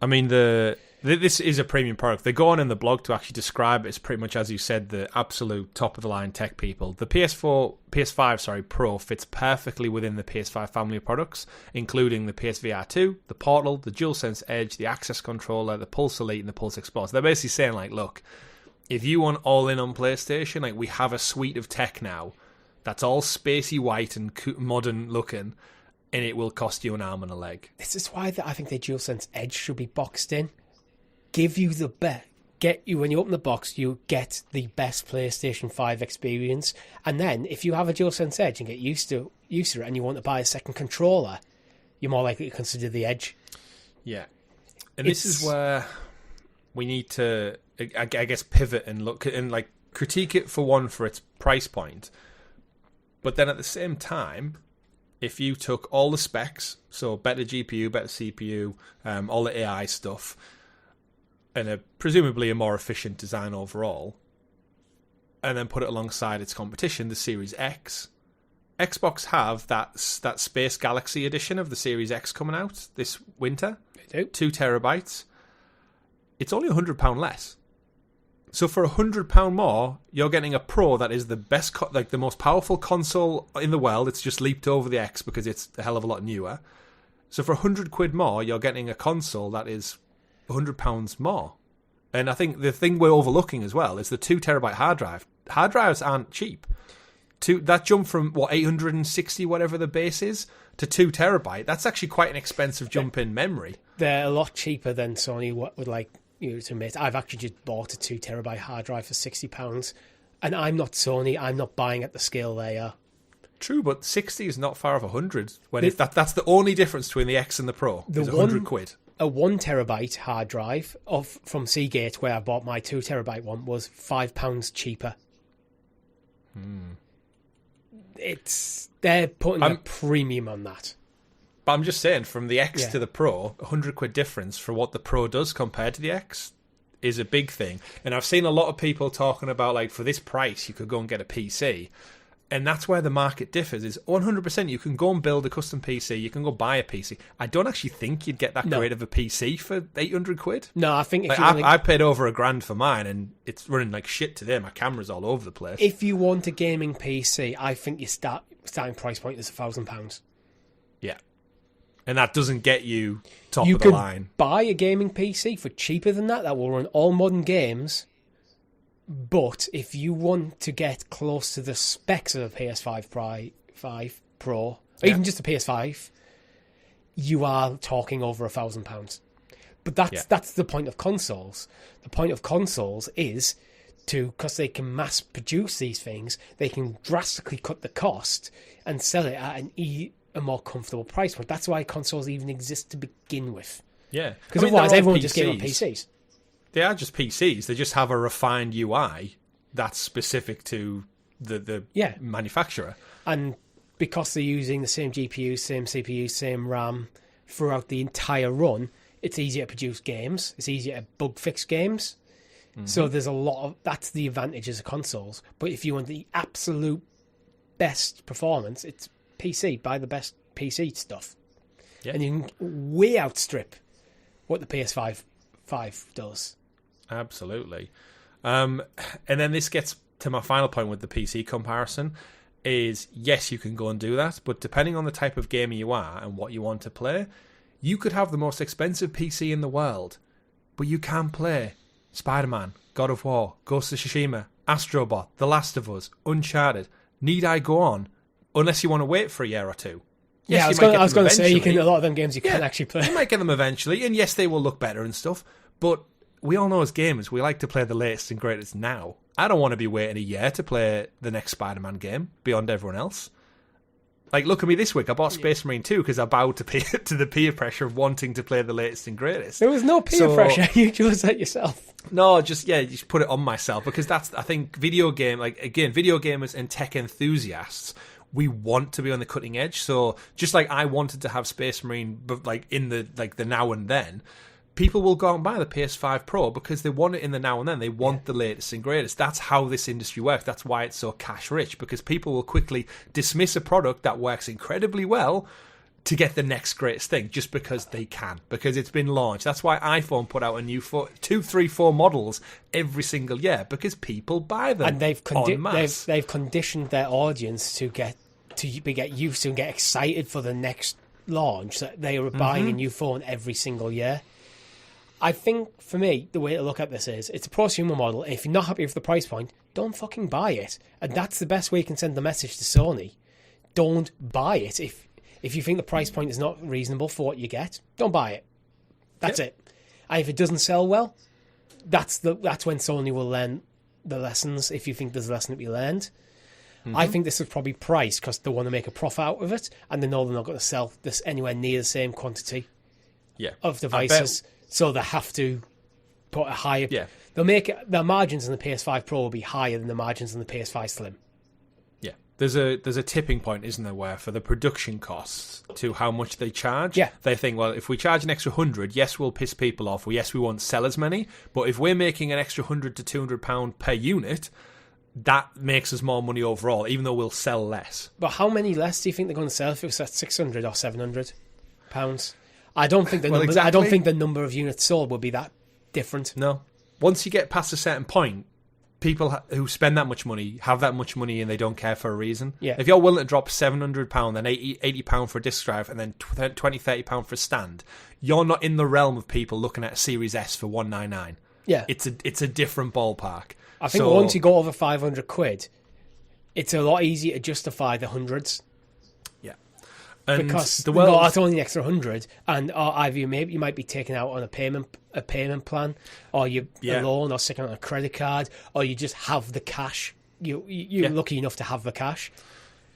I mean, this is a premium product. They go on in the blog to actually describe it as pretty much, as you said, the absolute top-of-the-line tech people. The PS5 Pro fits perfectly within the PS5 family of products, including the PSVR 2, the Portal, the DualSense Edge, the Access Controller, the Pulse Elite, and the Pulse Explore. So they're basically saying, like, look, if you want all-in on PlayStation, like, we have a suite of tech now that's all spacey white and modern-looking, and it will cost you an arm and a leg. This is why I think the DualSense Edge should be boxed in. Give you the best. Get you, when you open the box, you get the best PlayStation 5 experience. And then, if you have a DualSense Edge and get used to it, and you want to buy a second controller, you're more likely to consider the Edge. Yeah, and this is where we need to, I guess, pivot and look and like critique it for its price point. But then at the same time, if you took all the specs, so better GPU, better CPU, all the AI stuff, and presumably a more efficient design overall, and then put it alongside its competition, the Series X. Xbox have that Space Galaxy edition of the Series X coming out this winter. They do. 2 terabytes. It's only £100 less. So for £100 more, you're getting a Pro that is the best, the most powerful console in the world. It's just leaped over the X because it's a hell of a lot newer. So for £100 more, you're getting a console that is £100 more. And I think the thing we're overlooking as well is the 2 terabyte hard drive. Hard drives aren't cheap. That jump from 860 whatever the base is to 2 terabyte. That's actually quite an expensive jump in memory. They're a lot cheaper than Sony would like you to admit. I've actually just bought a 2 terabyte hard drive for £60, and I'm not Sony. I'm not buying at the scale they are. True, but 60 is not far off 100. That's the only difference between the X and the Pro. Is £100. A 1 terabyte hard drive from Seagate, where I bought my 2 terabyte one, was £5 cheaper. They're putting a premium on that. But I'm just saying, from the X to the Pro, £100 difference for what the Pro does compared to the X is a big thing. And I've seen a lot of people talking about, like, for this price, you could go and get a PC. And that's where the market differs, is 100% you can go and build a custom PC, you can go buy a PC. I don't actually think you'd get that great of a PC for £800. No, I think if I paid over £1,000 for mine, and it's running like shit today. My camera's all over the place. If you want a gaming PC, I think your starting price point is £1,000. Yeah. And that doesn't get you top of the line. You could buy a gaming PC for cheaper than that will run all modern games. But if you want to get close to the specs of a PS5 Pro, or even just a PS5, you are talking over £1,000. But that's the point of consoles. The point of consoles is because they can mass produce these things, they can drastically cut the cost and sell it at a more comfortable price point. That's why consoles even exist to begin with. Yeah. Because otherwise everyone would just game on PCs. They are just PCs. They just have a refined UI that's specific to the manufacturer. And because they're using the same GPU, same CPU, same RAM throughout the entire run, it's easier to produce games. It's easier to bug fix games. Mm-hmm. So there's a lot of... That's the advantages of consoles. But if you want the absolute best performance, it's PC. Buy the best PC stuff. Yeah. And you can way outstrip what the PS5 does. Absolutely. And then this gets to my final point with the PC comparison is, yes, you can go and do that, but depending on the type of gamer you are and what you want to play, you could have the most expensive PC in the world, but you can play Spider-Man, God of War, Ghost of Tsushima, Astrobot, The Last of Us, Uncharted. Need I go on? Unless you want to wait for a year or two. Yes, I was going to say, a lot of them games you can actually play. You might get them eventually, and yes, they will look better and stuff, but we all know as gamers, we like to play the latest and greatest now. I don't want to be waiting a year to play the next Spider-Man game beyond everyone else. Like, look at me this week. I bought Space Marine 2 because I bowed to the peer pressure of wanting to play the latest and greatest. There was no peer pressure. You chose that yourself. No, just put it on myself because that's, I think, video gamers and tech enthusiasts, we want to be on the cutting edge. So just like I wanted to have Space Marine, but like in the now and then, people will go out and buy the PS5 Pro because they want it in the now and then. They want the latest and greatest. That's how this industry works. That's why it's so cash rich, because people will quickly dismiss a product that works incredibly well to get the next greatest thing just because they can, because it's been launched. That's why iPhone put out a new 2, 3, 4 models every single year, because people buy them. And they've conditioned their audience to get used to and get excited for the next launch, that they are buying a new phone every single year. I think, for me, the way to look at this is, it's a prosumer model. If you're not happy with the price point, don't fucking buy it. And that's the best way you can send the message to Sony. Don't buy it. If you think the price point is not reasonable for what you get, don't buy it. That's it. And if it doesn't sell well, that's when Sony will learn the lessons, if you think there's a lesson to be learned. I think this is probably priced because they want to make a profit out of it, and they know they're not going to sell this anywhere near the same quantity of devices. So they have to put a higher... Yeah. They'll make their margins in the PS5 Pro will be higher than the margins in the PS5 Slim. Yeah. There's a tipping point, isn't there, where for the production costs to how much they charge, they think, well, if we charge an extra 100, yes, we'll piss people off. Well, yes, we won't sell as many. But if we're making an extra £100 to £200 per unit, that makes us more money overall, even though we'll sell less. But how many less do you think they're going to sell if it's at £600 or £700? I don't think I don't think the number of units sold will be that different. No. Once you get past a certain point, people who spend that much money have that much money and they don't care for a reason. Yeah. If you're willing to drop £700, then £80 for a disc drive, and then £20, £30 for a stand, you're not in the realm of people looking at a Series S for $199. Yeah. It's a different ballpark. I think once you go over £500, it's a lot easier to justify the hundreds. And because that's only an extra 100, and either you might be taken out on a payment plan, or you're a loan, or sticking on a credit card, or you just have the cash. You're lucky enough to have the cash.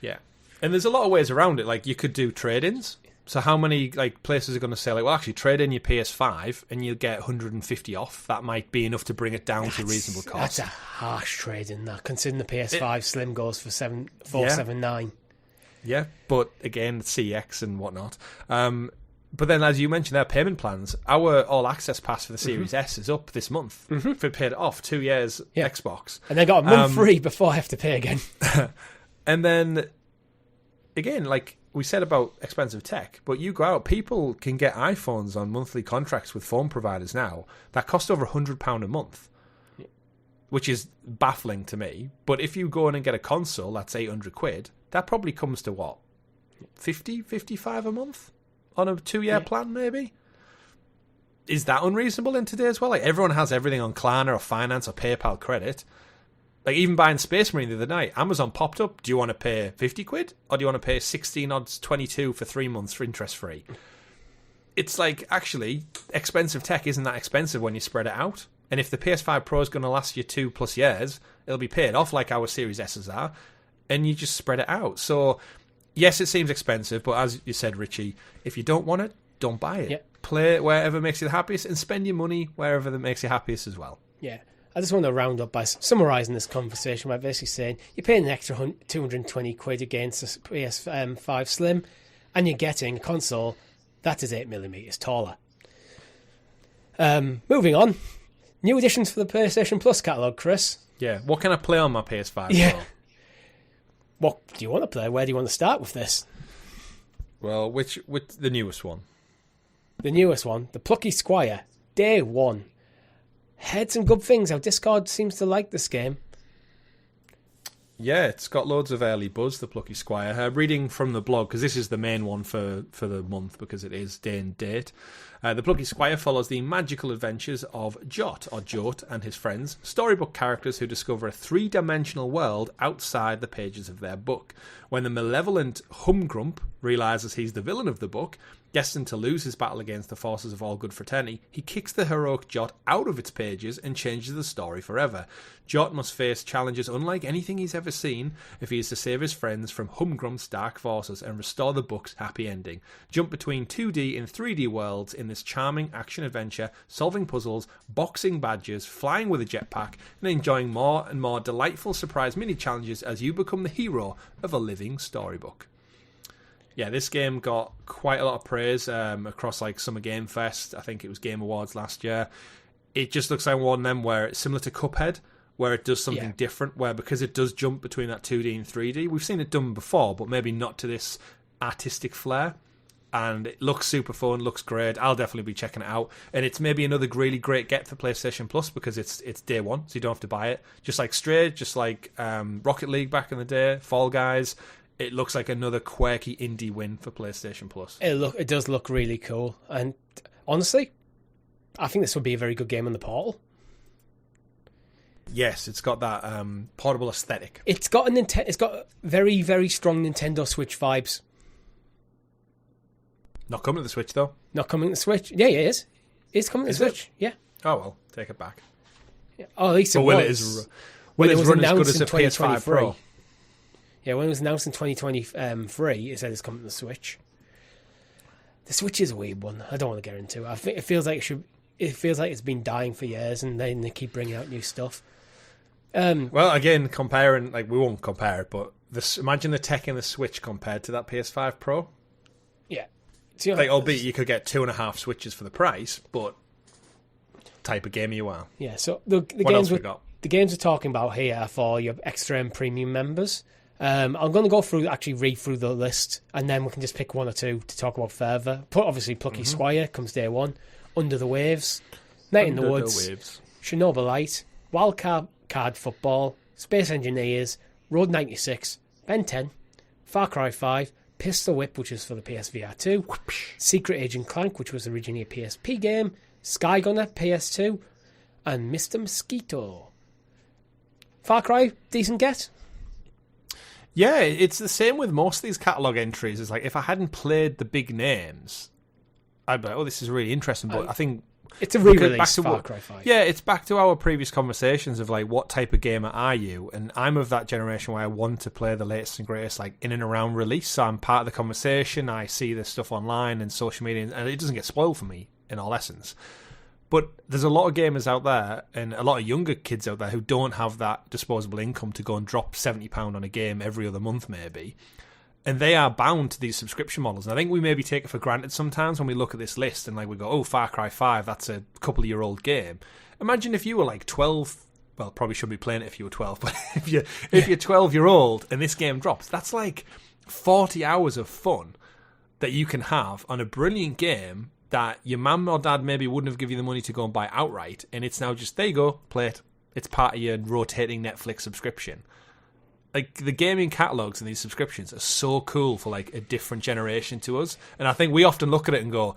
Yeah, and there's a lot of ways around it. Like, you could do trade-ins. So how many places are going to say, well, actually, trade in your PS5 and you'll get 150 off? That might be enough to bring it down to reasonable cost. That's a harsh trade-in, that, considering the PS5 Slim goes for $479. Yeah, but again, CX and whatnot. But then, as you mentioned, there are payment plans. Our all-access pass for the Series S is up this month. If we paid it off 2 years Xbox. And they got a month free before I have to pay again. And then, again, like we said about expensive tech, but you go out, people can get iPhones on monthly contracts with phone providers now that cost over £100 a month, which is baffling to me. But if you go in and get a console, that's £800, that probably comes to what? 50, 55 a month? On a 2-year plan, maybe? Is that unreasonable in today's world? Like, everyone has everything on Klarna or finance or PayPal credit. Like, even buying Space Marine the other night, Amazon popped up. Do you want to pay £50 or do you want to pay 16 odds 22 for 3 months for interest free? It's like, actually, expensive tech isn't that expensive when you spread it out. And if the PS5 Pro is going to last you 2+ years, it'll be paid off like our Series S's are. And you just spread it out. So, yes, it seems expensive, but as you said, Richie, if you don't want it, don't buy it. Yep. Play it wherever makes you the happiest, and spend your money wherever that makes you happiest as well. Yeah. I just want to round up by summarising this conversation by basically saying you're paying an extra £220 against a PS5 Slim, and you're getting a console that is 8mm taller. Moving on. New additions for the PlayStation Plus catalogue, Chris. Yeah. What can I play on my PS5? Yeah. What do you want to play? Where do you want to start with this? Well, which the newest one? The newest one, the Plucky Squire, Day 1. Heard some good things. Our Discord seems to like this game. Yeah, it's got loads of early buzz, the Plucky Squire. Reading from the blog, because this is the main one for the month, because it is day and date. The Plucky Squire follows the magical adventures of Jot and his friends, storybook characters who discover a 3-dimensional world outside the pages of their book. When the malevolent Humgrump realises he's the villain of the book, Destined to lose his battle against the forces of all good fraternity, he kicks the heroic Jot out of its pages and changes the story forever. Jot must face challenges unlike anything he's ever seen if he is to save his friends from Humgrum's dark forces and restore the book's happy ending. Jump between 2D and 3D worlds in this charming action-adventure, solving puzzles, boxing badges, flying with a jetpack, and enjoying more and more delightful surprise mini-challenges as you become the hero of a living storybook. Yeah, this game got quite a lot of praise across like Summer Game Fest. I think it was Game Awards last year. It just looks like one of them where it's similar to Cuphead, where it does something different, where because it does jump between that 2D and 3D, we've seen it done before, but maybe not to this artistic flair. And it looks super fun, looks great. I'll definitely be checking it out. And it's maybe another really great get for PlayStation Plus because it's day one, so you don't have to buy it. Just like Stray, just like Rocket League back in the day, Fall Guys. It looks like another quirky indie win for PlayStation Plus. It does look really cool, and honestly, I think this would be a very good game on the Portal. Yes, it's got that portable aesthetic. It's got very, very strong Nintendo Switch vibes. Not coming to the Switch though. Not coming to the Switch. Yeah, it is. It's coming to the Switch. Yeah. Oh well, take it back. Yeah. Oh, at least it was. Will it run as good as a PS5 Pro? Yeah, when it was announced in 2023, it said it's coming to the Switch. The Switch is a weird one. I don't want to get into it. I think it feels like it's been dying for years, and then they keep bringing out new stuff. Well, again, comparing, like we won't compare it, but imagine the tech in the Switch compared to that PS5 Pro. Yeah, like albeit you could get 2.5 Switches for the price, but type of gamer you are. Yeah. So the games we're talking about here are for your extra and premium members. I'm going to read through the list, and then we can just pick one or two to talk about further. Obviously, Plucky Squire comes day one. Under the Waves, Night in the Woods, Chernobylite, Wildcard Football, Space Engineers, Road 96, Ben 10, Far Cry 5, Pistol Whip, which is for the PSVR 2, Secret Agent Clank, which was originally a PSP game, Skygunner, PS2, and Mr. Mosquito. Far Cry, decent get? Yeah, it's the same with most of these catalogue entries. It's like, if I hadn't played the big names, I'd be like, oh, this is really interesting. But I think it's a re-release Far Cry 5. Yeah, it's back to our previous conversations of like, what type of gamer are you? And I'm of that generation where I want to play the latest and greatest, like in and around release. So I'm part of the conversation. I see this stuff online and social media, and it doesn't get spoiled for me in all essence. But there's a lot of gamers out there and a lot of younger kids out there who don't have that disposable income to go and drop £70 on a game every other month maybe. And they are bound to these subscription models. And I think we maybe take it for granted sometimes when we look at this list and like we go, oh, Far Cry 5, that's a couple-year-old game. Imagine if you were like 12, well, probably shouldn't be playing it if you were 12, but if you're 12-year-old and this game drops, that's like 40 hours of fun that you can have on a brilliant game that your mum or dad maybe wouldn't have given you the money to go and buy outright, and it's now just, there you go, play it. It's part of your rotating Netflix subscription. Like, the gaming catalogues and these subscriptions are so cool for, like, a different generation to us. And I think we often look at it and go,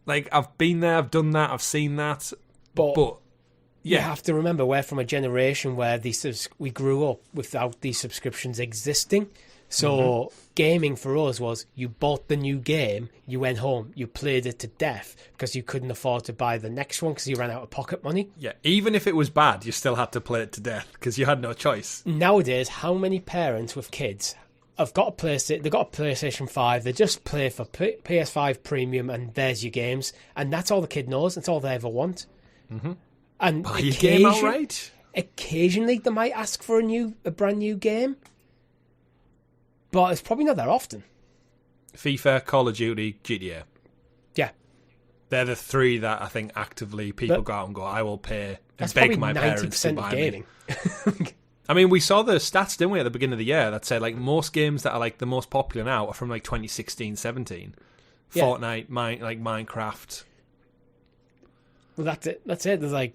like, I've been there, I've done that, I've seen that. But you have to remember, we're from a generation where we grew up without these subscriptions existing. So gaming for us was, you bought the new game, you went home, you played it to death because you couldn't afford to buy the next one because you ran out of pocket money. Yeah, even if it was bad, you still had to play it to death because you had no choice. Nowadays, how many parents with kids have got a PlayStation 5, they just play for PS5 Premium and there's your games, and that's all the kid knows, that's all they ever want. Mm-hmm. And buy your game outright? Occasionally they might ask for a brand new game, but it's probably not that often. FIFA, Call of Duty, GTA. Yeah. They're the three that I think actively people go out and go, I will pay, and beg my parents to buy gaming. Me. I mean, we saw the stats, didn't we, at the beginning of the year that said like most games that are like the most popular now are from like 2016, 17. Yeah. Fortnite, like Minecraft. Well, that's it. There's like,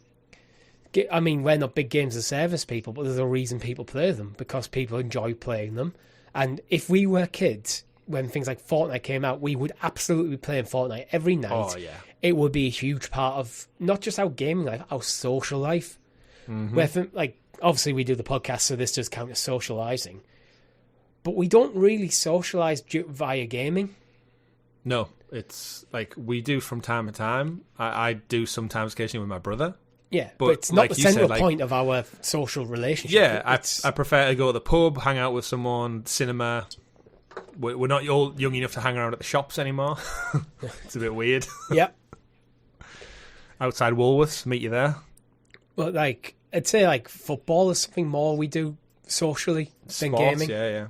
I mean, we're not big games as service people, but there's a reason people play them, because people enjoy playing them. And if we were kids, when things like Fortnite came out, we would absolutely be playing Fortnite every night. Oh, yeah. It would be a huge part of not just our gaming life, our social life. Mm-hmm. Where, like, obviously we do the podcast, so this does count as socialising. But we don't really socialise via gaming. No. It's like we do from time to time. I do sometimes occasionally with my brother. Yeah, but it's not like the you said, central point of our social relationship. Yeah, I prefer to go to the pub, hang out with someone, cinema. We're not all young enough to hang around at the shops anymore. It's a bit weird. Yeah. Outside Woolworths, meet you there. But like, I'd say like football is something more we do socially than gaming. Yeah.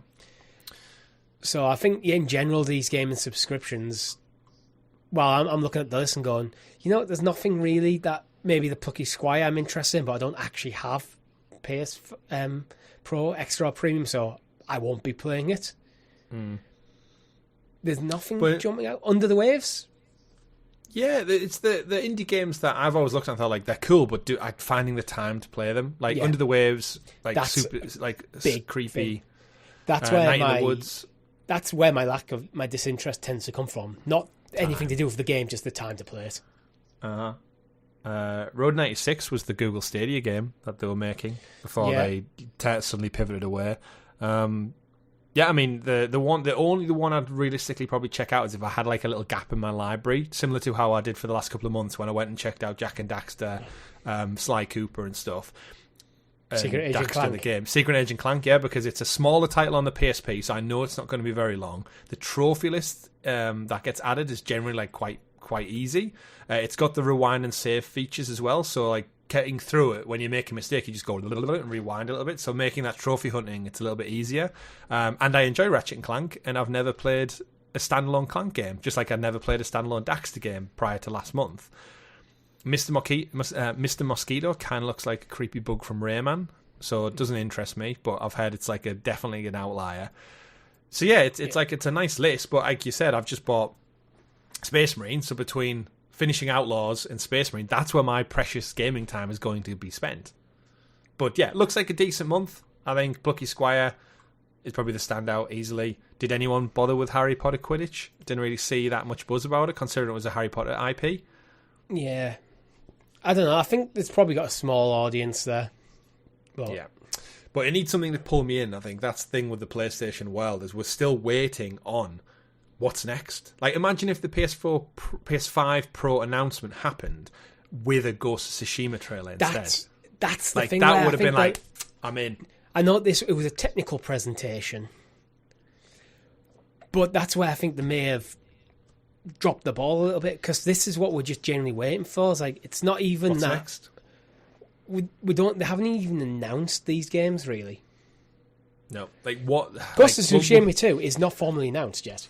So I think in general, these gaming subscriptions, well, I'm looking at this and going, there's nothing really that maybe the Plucky Squire I'm interested in, but I don't actually have PS Pro Extra Premium, so I won't be playing it. There's nothing jumping out. Under the Waves? Yeah, it's the indie games that I've always looked at and thought like they're cool, but finding the time to play them. Like Under the Waves, like that's super, like big, creepy. Big. That's where Night in the Woods. That's where my lack of my disinterest tends to come from. Not anything to do with the game, just the time to play it. Road 96 was the Google Stadia game that they were making before they suddenly pivoted away. Yeah, I mean the only one I'd realistically probably check out is if I had like a little gap in my library, similar to how I did for the last couple of months when I went and checked out Jack and Daxter, Sly Cooper and stuff. Secret Agent Daxter, Clank. the game, Secret Agent Clank, yeah, because it's a smaller title on the PSP, so I know it's not going to be very long. The trophy list that gets added is generally like quite easy. It's got the rewind and save features as well, so like getting through it when you make a mistake, you just go a little bit and rewind a little bit. So making that trophy hunting, it's a little bit easier. And I enjoy Ratchet and Clank, and I've never played a standalone Clank game, just like I never played a standalone Daxter game prior to last month. Mr. Mosquito kind of looks like a creepy bug from Rayman, so it doesn't interest me, but I've heard it's like definitely an outlier. So yeah, it's like it's a nice list, but like you said, I've just bought Space Marine, so between finishing Outlaws and Space Marine, that's where my precious gaming time is going to be spent. But yeah, it looks like a decent month. I think Plucky Squire is probably the standout easily. Did anyone bother with Harry Potter Quidditch? Didn't really see that much buzz about it, considering it was a Harry Potter IP. Yeah. I don't know. I think it's probably got a small audience there. But... yeah. But it needs something to pull me in, I think. That's the thing with the PlayStation world, is we're still waiting on what's next. Like, imagine if the PS5 Pro announcement happened with a Ghost of Tsushima trailer instead. That's the like, thing. That would have been like, I'm in. I know it was a technical presentation, but that's where I think they may have dropped the ball a little bit, because this is what we're just generally waiting for. It's like, it's not even what's that. Next? They haven't even announced these games, really. No. Like, what? Ghost of Tsushima 2 is not formally announced yet.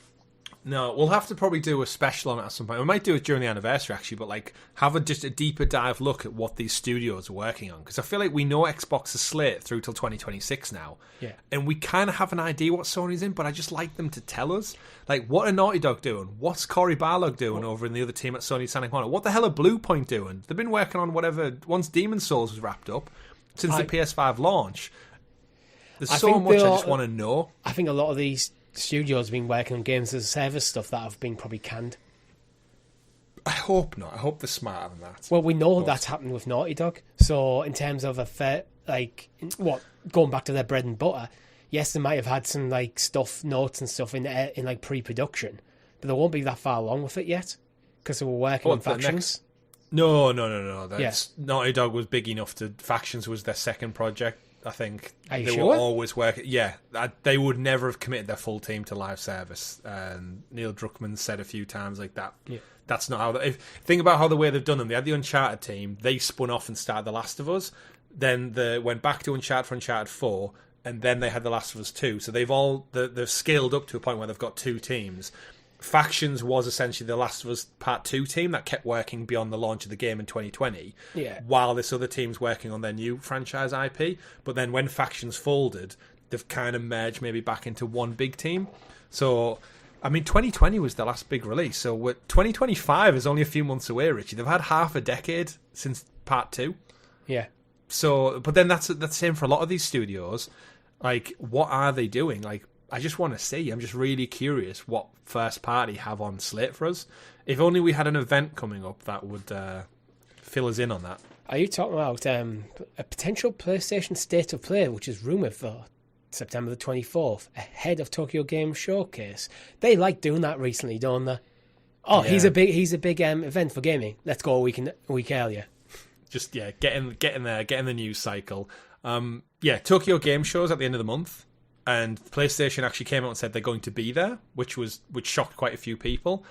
No, we'll have to probably do a special on it at some point. We might do it during the anniversary, actually, but like have just a deeper dive look at what these studios are working on. Because I feel like we know Xbox's slate through till 2026 now. Yeah. And we kind of have an idea what Sony's in, but I just like them to tell us. Like, what are Naughty Dog doing? What's Cory Barlog doing over in the other team at Sony Santa Clara? What the hell are Blue Point doing? They've been working on whatever, once Demon's Souls was wrapped up, since the PS5 launch. There's so much I just want to know. I think a lot of these studios have been working on games as a service stuff that have been probably canned. I hope not. I hope they're smarter than that. Well, we know that's happened with Naughty Dog. So in terms of going back to their bread and butter, yes, they might have had some like notes and stuff in like pre-production, but they won't be that far along with it yet because they were working on Factions. No. Naughty Dog was big enough to. Factions was their second project. I think they were always working. Yeah, they would never have committed their full team to live service. And Neil Druckmann said a few times like that. Yeah. That's not how. Think about how the way they've done them. They had the Uncharted team. They spun off and started The Last of Us. Then they went back to Uncharted for Uncharted 4, and then they had The Last of Us 2. So they've scaled up to a point where they've got two teams. Factions was essentially the Last of Us Part 2 team that kept working beyond the launch of the game in 2020, while this other team's working on their new franchise IP. But then when Factions folded, they've kind of merged maybe back into one big team. So, I mean, 2020 was the last big release. So 2025 is only a few months away, Richie. They've had half a decade since Part 2. Yeah. So, but then that's the same for a lot of these studios. Like, what are they doing? Like, I just want to see. I'm just really curious what first party have on slate for us. If only we had an event coming up that would fill us in on that. Are you talking about a potential PlayStation State of Play, which is rumoured for September the 24th, ahead of Tokyo Game Showcase? They like doing that recently, don't they? Oh, he's a big event for gaming. Let's go a week earlier. Just get in there, get in the news cycle. Tokyo Game Show's at the end of the month, and PlayStation actually came out and said they're going to be there, which shocked quite a few people.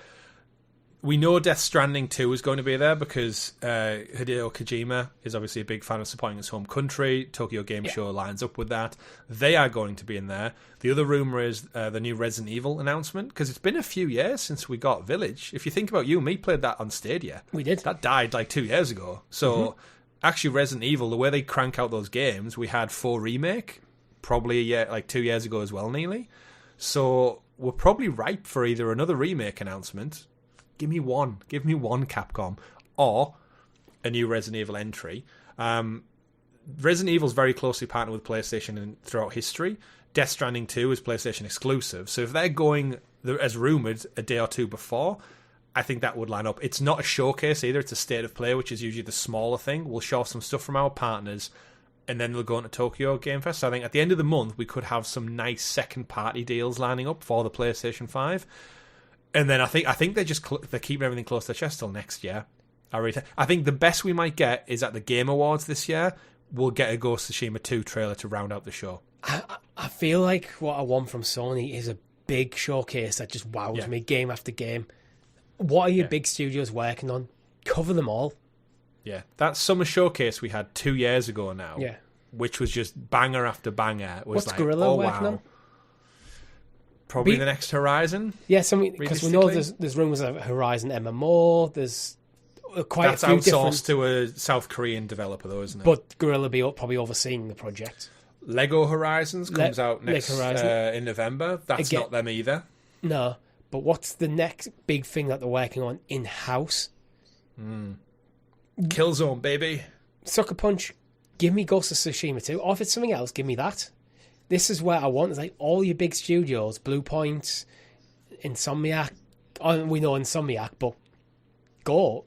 We know Death Stranding 2 is going to be there because Hideo Kojima is obviously a big fan of supporting his home country. Tokyo Game Show lines up with that. They are going to be in there. The other rumour is the new Resident Evil announcement, because it's been a few years since we got Village. If you think about you and me played that on Stadia. We did. That died like 2 years ago. So actually Resident Evil, the way they crank out those games, we had 4 Remake probably a year, like 2 years ago as well, nearly. So we're probably ripe for either another remake announcement. Give me one, Capcom, or a new Resident Evil entry. Resident Evil is very closely partnered with PlayStation throughout history. Death Stranding 2 is PlayStation exclusive. So if they're going, as rumoured, a day or two before, I think that would line up. It's not a showcase either. It's a state of play, which is usually the smaller thing. We'll show off some stuff from our partners, and then they'll go into Tokyo Game Fest. So I think at the end of the month, we could have some nice second-party deals lining up for the PlayStation 5. And then I think they're keeping everything close to their chest till next year. I think the best we might get is at the Game Awards this year, we'll get a Ghost of Tsushima 2 trailer to round out the show. I feel like what I want from Sony is a big showcase that just wows me game after game. What are your big studios working on? Cover them all. Yeah, that summer showcase we had 2 years ago now, which was just banger after banger. What's Guerrilla working on? Probably the next Horizon. Yeah, because we know there's rumours of Horizon MMO. There's quite That's a few outsourced to a South Korean developer, though, isn't it? But Guerrilla be probably overseeing the project. Lego Horizons comes out next in November. That's not them either. No, but what's the next big thing that they're working on in-house? Killzone, baby. Sucker Punch. Give me Ghost of Tsushima 2. Or if it's something else, give me that. This is where I want. It's like all your big studios, Blue Point, Insomniac. We know Insomniac, but go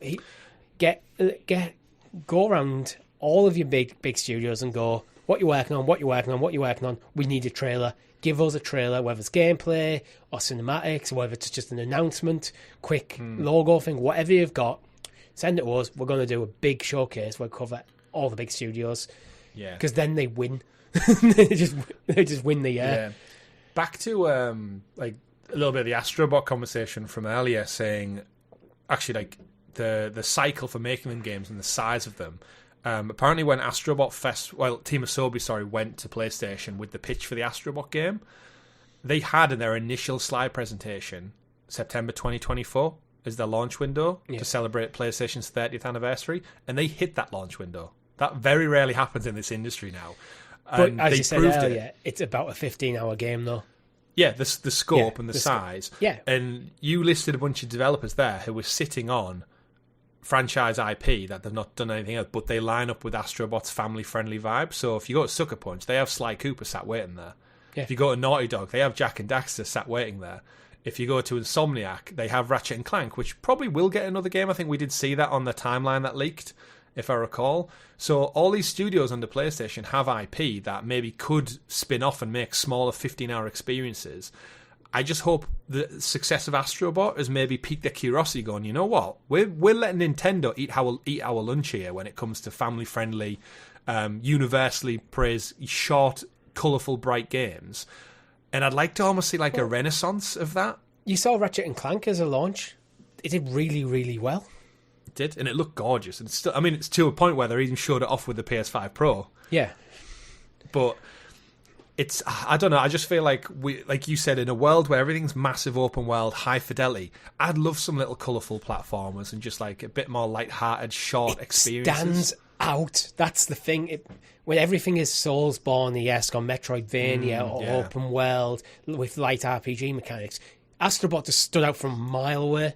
around all of your big studios and go, what you're working on. We need a trailer. Give us a trailer, whether it's gameplay or cinematics, or whether it's just an announcement, quick logo thing, whatever you've got. Send it to us. We're going to do a big showcase. We'll cover all the big studios. Yeah, because then they win. they just win the year. Yeah. Back to like a little bit of the Astrobot conversation from earlier, saying actually like the cycle for making them games and the size of them. Apparently, when Team Asobi went to PlayStation with the pitch for the Astrobot game, they had in their initial slide presentation September 2024 as their launch window to celebrate PlayStation's 30th anniversary, and they hit that launch window. That very rarely happens in this industry now. But as you said earlier, it's about a 15-hour game, though. Yeah, the scope and the size. Yeah. And you listed a bunch of developers there who were sitting on franchise IP that they've not done anything else, but they line up with Astrobot's family-friendly vibe. So if you go to Sucker Punch, they have Sly Cooper sat waiting there. Yeah. If you go to Naughty Dog, they have Jack and Daxter sat waiting there. If you go to Insomniac, they have Ratchet and Clank, which probably will get another game. I think we did see that on the timeline that leaked, if I recall. So all these studios under PlayStation have IP that maybe could spin off and make smaller 15-hour experiences. I just hope the success of Astrobot has maybe piqued their curiosity, going, you know what? We're letting Nintendo eat our lunch here when it comes to family-friendly, universally praised, short, colourful, bright games. And I'd like to almost see like a renaissance of that. You saw Ratchet and Clank as a launch. It did really, really well. Did, and it looked gorgeous. And still, I mean, it's to a point where they even showed it off with the PS5 Pro. Yeah, but it's, I don't know. I just feel like like you said, in a world where everything's massive open world, high fidelity, I'd love some little colourful platformers and just like a bit more light-hearted, short experiences. Stands out. That's the thing. When everything is Soulsborne-esque or Metroidvania or open world with light RPG mechanics, Astrobot just stood out from a mile away.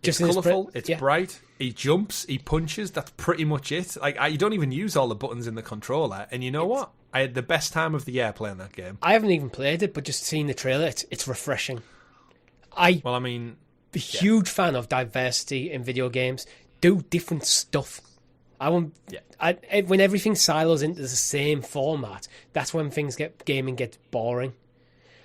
It's colourful, it's bright, he jumps, he punches, that's pretty much it. Like you don't even use all the buttons in the controller, and you know what? I had the best time of the year playing that game. I haven't even played it, but just seeing the trailer, it's refreshing. I'm a huge fan of diversity in video games. Do different stuff. When everything silos into the same format, that's when gaming gets boring.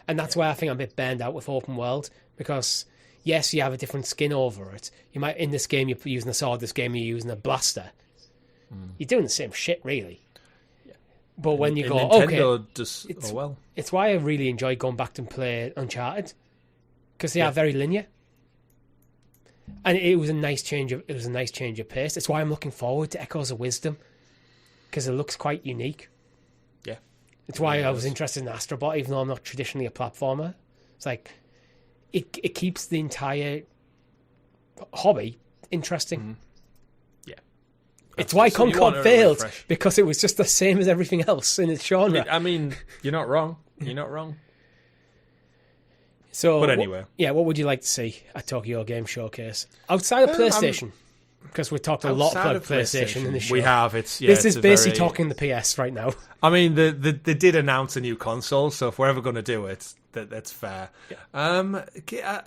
And that's why I think I'm a bit burned out with open world, because yes, you have a different skin over it. You might in this game you're using a sword, this game you're using a blaster. You're doing the same shit, really. Yeah. But when you go, Nintendo does well. It's why I really enjoy going back and play Uncharted, because they are very linear, and it was a nice change of pace. It's why I'm looking forward to Echoes of Wisdom, because it looks quite unique. Yeah, it's why I was interested in Astrobot, even though I'm not traditionally a platformer. It's like it keeps the entire hobby interesting. Yeah, it's why Concord failed, because it was just the same as everything else in its genre. I mean, you're not wrong. You're not wrong. So, but anyway, what would you like to see at Tokyo Game Showcase outside of PlayStation? Because we talked a lot about PlayStation in the show. We have. This is basically talking the PS right now. I mean, they did announce a new console, so if we're ever going to do it, that's fair. Yeah.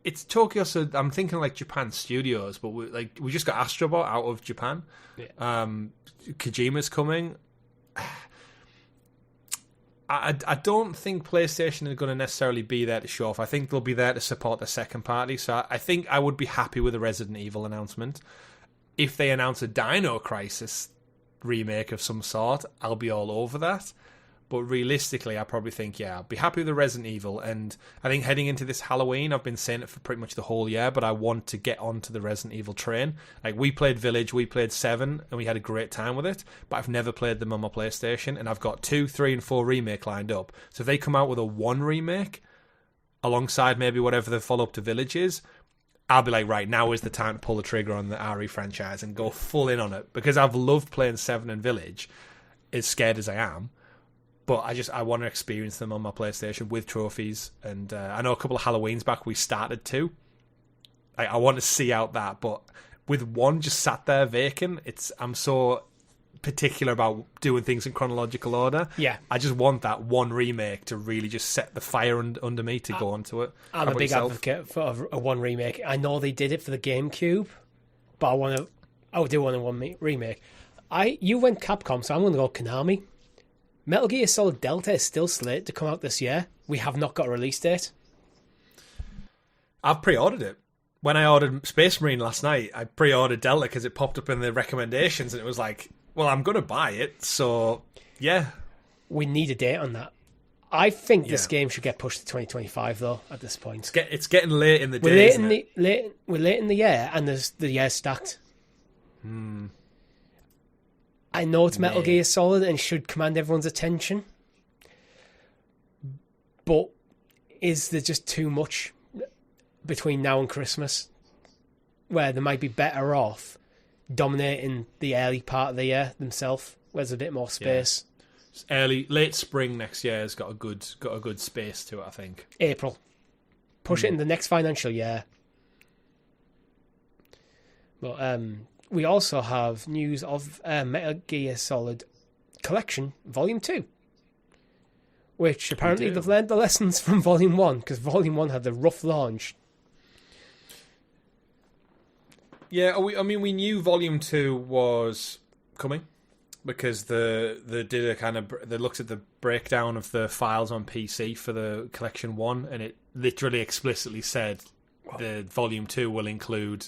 It's Tokyo, so I'm thinking like Japan Studios, but we just got Astrobot out of Japan. Yeah. Kojima's coming. I don't think PlayStation are going to necessarily be there to show off. I think they'll be there to support the second party. So I think I would be happy with a Resident Evil announcement. If they announce a Dino Crisis remake of some sort, I'll be all over that. But realistically, I probably think, I'll be happy with the Resident Evil. And I think heading into this Halloween, I've been saying it for pretty much the whole year, but I want to get onto the Resident Evil train. Like, we played Village, we played 7, and we had a great time with it, but I've never played them on my PlayStation, and I've got 2, 3, and 4 remake lined up. So if they come out with a 1 remake, alongside maybe whatever the follow-up to Village is, I'll be like, right, now is the time to pull the trigger on the RE franchise and go full in on it. Because I've loved playing 7 and Village, as scared as I am. But I want to experience them on my PlayStation with trophies. And I know a couple of Halloweens back we started 2. I want to see out that. But with 1 just sat there vacant, I'm so particular about doing things in chronological order. Yeah. I just want that 1 remake to really just set the fire under me to go onto it. I'm a big advocate for a 1 remake. I know they did it for the GameCube, but I would do 1 remake. You went Capcom, so I'm going to go Konami. Metal Gear Solid Delta is still slated to come out this year. We have not got a release date. I've pre-ordered it. When I ordered Space Marine last night, I pre-ordered Delta because it popped up in the recommendations and it was like, well, I'm going to buy it, so yeah. We need a date on that. I think this game should get pushed to 2025, though, at this point. It's getting late in the day, We're late in the year, and the year's stacked. I know it's Metal Gear Solid and should command everyone's attention, but is there just too much between now and Christmas where they might be better off dominating the early part of the year themselves, where there's a bit more space? Yeah. Late spring next year has got a good space to it, I think. April. Push it in the next financial year. But we also have news of Metal Gear Solid Collection Volume 2, which apparently they've learned the lessons from Volume 1, because Volume 1 had the rough launch. Yeah, we knew Volume 2 was coming, because they looked at the breakdown of the files on PC for the Collection 1, and it literally explicitly said the Volume 2 will include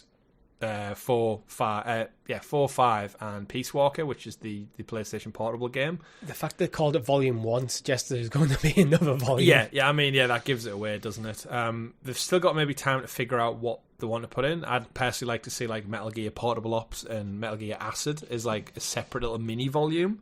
4, 5, and Peace Walker, which is the PlayStation Portable game. The fact they called it Volume 1 suggests there's going to be another volume. Yeah, that gives it away, doesn't it? They've still got maybe time to figure out what they want to put in. I'd personally like to see like Metal Gear Portable Ops and Metal Gear Acid is like a separate little mini volume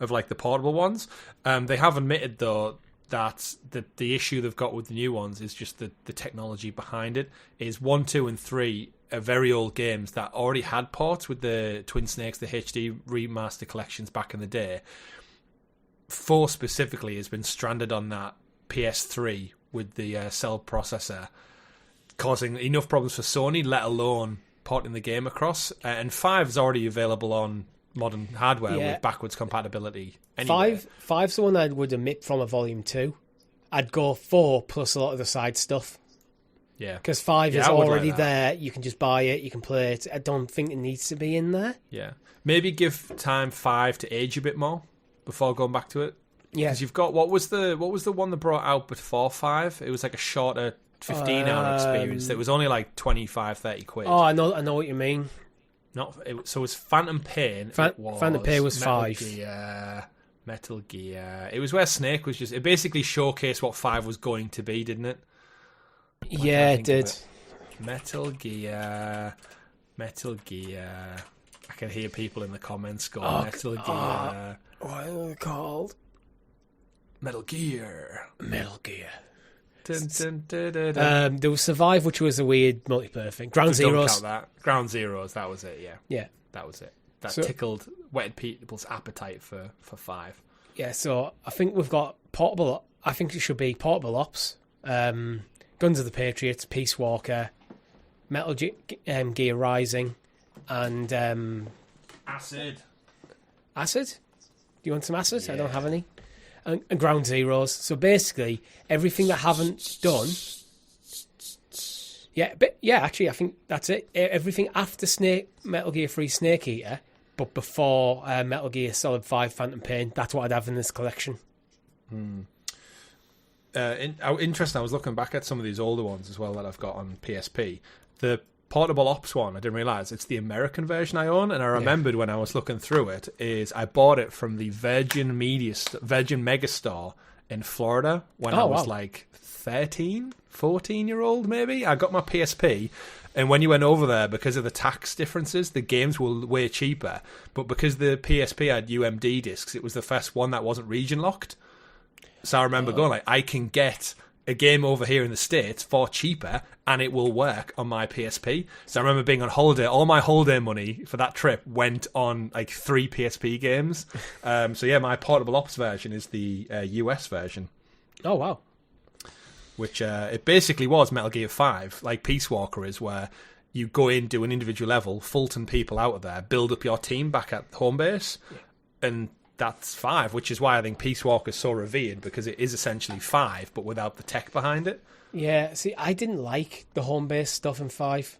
of like the portable ones. They have admitted though that the issue they've got with the new ones is just the technology behind it. Is 1, 2, and 3 are very old games that already had ports with the Twin Snakes, the HD remaster collections back in the day. 4 specifically has been stranded on that PS3 with the cell processor, causing enough problems for Sony, let alone porting the game across. And 5 is already available on modern hardware with backwards compatibility. Anyway. 5's the one I would omit from a Volume 2. I'd go 4 plus a lot of the side stuff. Yeah, because 5 is already there. You can just buy it. You can play it. I don't think it needs to be in there. Yeah, maybe give time 5 to age a bit more before going back to it. Yeah, because you've got what was the one that brought out before 5? It was like a shorter 15-hour experience that was only like 25-30 quid. Oh, I know what you mean. So it was Phantom Pain. Phantom Pain was Metal Gear. It was where Snake was just... It basically showcased what 5 was going to be, didn't it? Yeah, it did. Metal Gear. I can hear people in the comments going, Metal Gear. What are they called? Metal Gear. Dun, dun, dun, dun. There was Survive, which was a weird multiplayer thing. Ground Zeroes. Don't count that. Ground Zeroes, that was it, yeah. Yeah. That was it. That whetted people's appetite for 5. Yeah, so I think we've got portable... I think it should be Portable Ops, Guns of the Patriots, Peace Walker, Metal Gear Rising, and... Acid. Acid? Do you want some acid? Yeah. I don't have any. And Ground Zeroes. So basically, everything that haven't done... Yeah, actually, I think that's it. Everything after Metal Gear 3 Snake Eater, but before Metal Gear Solid 5 Phantom Pain, that's what I'd have in this collection. Interesting, I was looking back at some of these older ones as well that I've got on PSP. The Portable Ops one, I didn't realise, it's the American version I own, and I remembered when I was looking through it, is I bought it from the Virgin Megastore in Florida when I was like 13, 14-year-old maybe. I got my PSP, and when you went over there, because of the tax differences, the games were way cheaper. But because the PSP had UMD discs, it was the first one that wasn't region locked. So I remember going like, I can get a game over here in the States for cheaper, and it will work on my PSP. So I remember being on holiday. All my holiday money for that trip went on like 3 PSP games. So yeah, my Portable Ops version is the US version. Oh, wow. Which it basically was Metal Gear 5, like Peace Walker is, where you go in, do an individual level, Fulton people out of there, build up your team back at home base, and that's 5, which is why I think Peace Walker is so revered, because it is essentially 5, but without the tech behind it. Yeah, see, I didn't like the home base stuff in 5.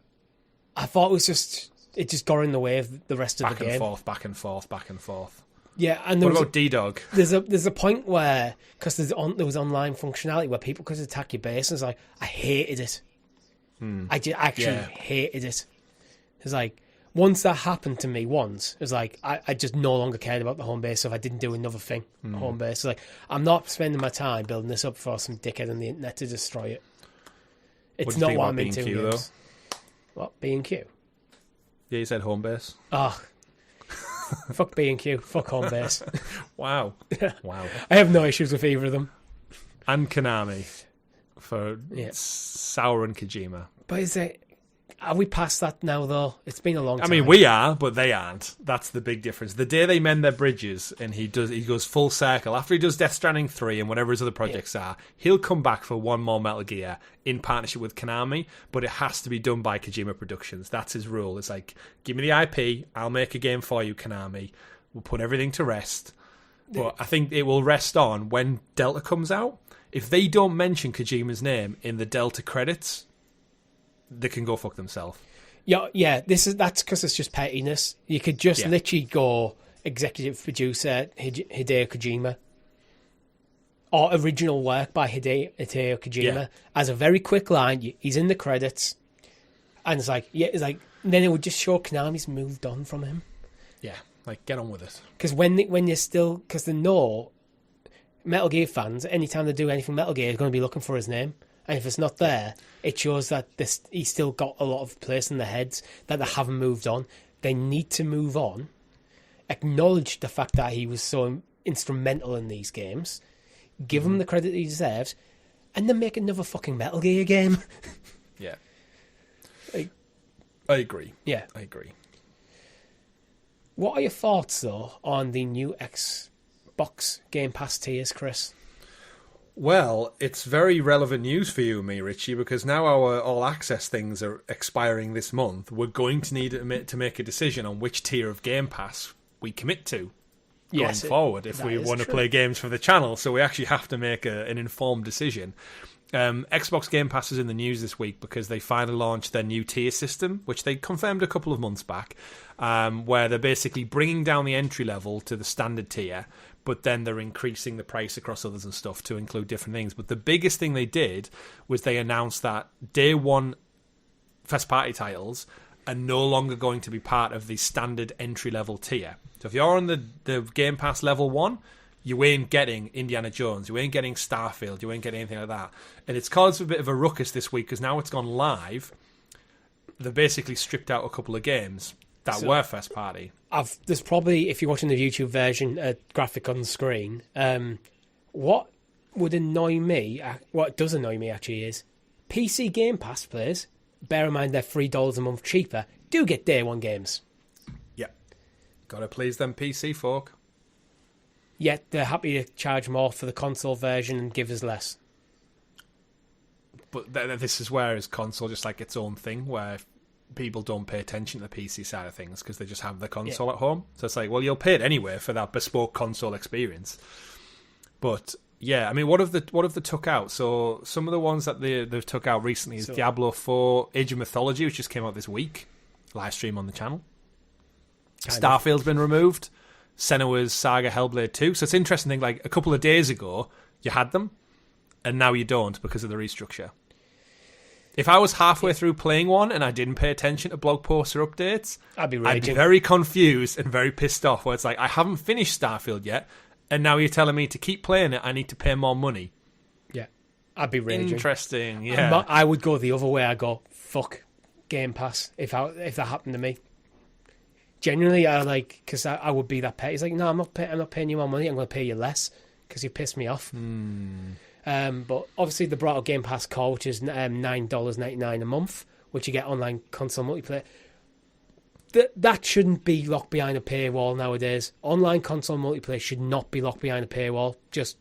I thought it just got in the way of the rest of the game. Back and forth. Yeah, and what about D-Dog? There's a point where, because there was online functionality where people could attack your base, and it's like, I hated it. I actually hated it. It's like, once that happened to me it was like, I just no longer cared about the home base, so if I didn't do another thing, home base. It's like, I'm not spending my time building this up for some dickhead on the internet to destroy it. It's not what I'm into. B&Q, though? What, B&Q? Yeah, you said home base. Oh, fuck B&Q, fuck home base. Wow. I have no issues with either of them. And Konami for Sour and Kojima. But are we past that now, though? It's been a long time. I mean, we are, but they aren't. That's the big difference. The day they mend their bridges and he goes full circle, after he does Death Stranding 3 and whatever his other projects are, he'll come back for one more Metal Gear in partnership with Konami, but it has to be done by Kojima Productions. That's his rule. It's like, give me the IP, I'll make a game for you, Konami. We'll put everything to rest. But I think it will rest on when Delta comes out. If they don't mention Kojima's name in the Delta credits, they can go fuck themselves. Yeah. That's because it's just pettiness. You could just literally go executive producer Hideo Kojima, or original work by Hideo Kojima as a very quick line. He's in the credits, and it's like, then it would just show Konami's moved on from him. Yeah, like get on with it. Because because they know Metal Gear fans, anytime they do anything Metal Gear, are going to be looking for his name. And if it's not there, it shows that he's still got a lot of place in their heads that they haven't moved on. They need to move on, acknowledge the fact that he was so instrumental in these games, give him the credit he deserves, and then make another fucking Metal Gear game. Yeah. I agree. Yeah. I agree. What are your thoughts, though, on the new Xbox Game Pass tiers, Chris? Well, it's very relevant news for you and me, Richie, because now our all-access things are expiring this month. We're going to need to make a decision on which tier of Game Pass we commit to going forward if we want to play games for the channel. So we actually have to make an informed decision. Xbox Game Pass is in the news this week because they finally launched their new tier system, which they confirmed a couple of months back, where they're basically bringing down the entry level to the standard tier, but then they're increasing the price across others and stuff to include different things. But the biggest thing they did was they announced that day one first-party titles are no longer going to be part of the standard entry-level tier. So if you're on the Game Pass level 1, you ain't getting Indiana Jones, you ain't getting Starfield, you ain't getting anything like that. And it's caused a bit of a ruckus this week because now it's gone live. They've basically stripped out a couple of games that were first party. There's probably, if you're watching the YouTube version, a graphic on the screen. What would annoy me, what does annoy me actually, is PC Game Pass players, bear in mind they're $3 a month cheaper, do get day one games. Yeah. Gotta please them PC folk. Yet they're happy to charge more for the console version and give us less. But this is where is console just like its own thing, where people don't pay attention to the PC side of things because they just have the console at home. So it's like, well, you'll pay it anyway for that bespoke console experience. But yeah, I mean, what have they took out? So some of the ones that they've took out recently is Diablo 4 Age of Mythology, which just came out this week. Live stream on the channel. Starfield's been removed. Senua's Saga Hellblade 2. So it's an interesting thing, like a couple of days ago, you had them, and now you don't because of the restructure. If I was halfway through playing one and I didn't pay attention to blog posts or updates, I'd be very confused and very pissed off, where it's like, I haven't finished Starfield yet, and now you're telling me to keep playing it, I need to pay more money. Yeah, I'd be raging. Interesting, yeah. I would go the other way. I go, fuck Game Pass if that happened to me. Genuinely, because I would be that petty. It's like, no, I'm not paying you more money. I'm going to pay you less because you pissed me off. But obviously, they brought out Game Pass Core, which is $9.99 a month, which you get online console multiplayer. That shouldn't be locked behind a paywall nowadays. Online console multiplayer should not be locked behind a paywall. Just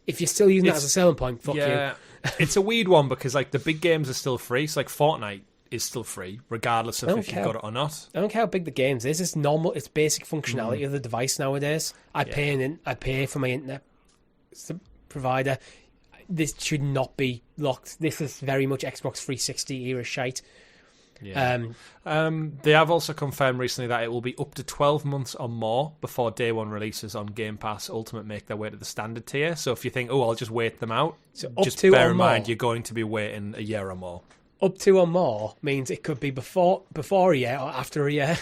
if you're still using that as a selling point, fuck you. It's a weird one because like the big games are still free. So like Fortnite is still free, regardless of if you've got it or not. I don't care how big the games is. It's normal. It's basic functionality of the device nowadays. I pay for my internet provider. This should not be locked. This is very much Xbox 360 era shite. Yeah. They have also confirmed recently that it will be up to 12 months or more before day one releases on Game Pass Ultimate make their way to the standard tier. So if you think, I'll just wait them out, so just bear in mind you're going to be waiting a year or more. Up to or more means it could be before a year or after a year.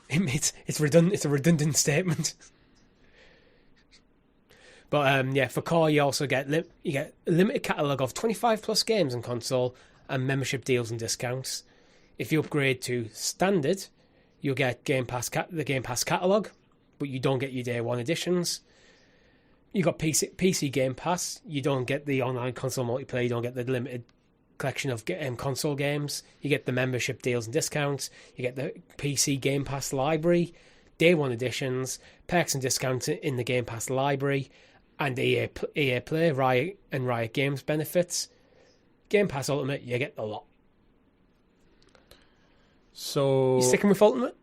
It's redundant. It's a redundant statement. But for core, you also get a limited catalogue of 25 plus games on console and membership deals and discounts. If you upgrade to standard, you'll get the Game Pass catalogue, but you don't get your day one editions. You got PC Game Pass. You don't get the online console multiplayer. You don't get the limited collection of console games. You get the membership deals and discounts. You get the PC Game Pass library, day one editions, perks and discounts in the Game Pass library, and EA Play, Riot Games benefits. Game Pass Ultimate, you get a lot. So you sticking with Ultimate?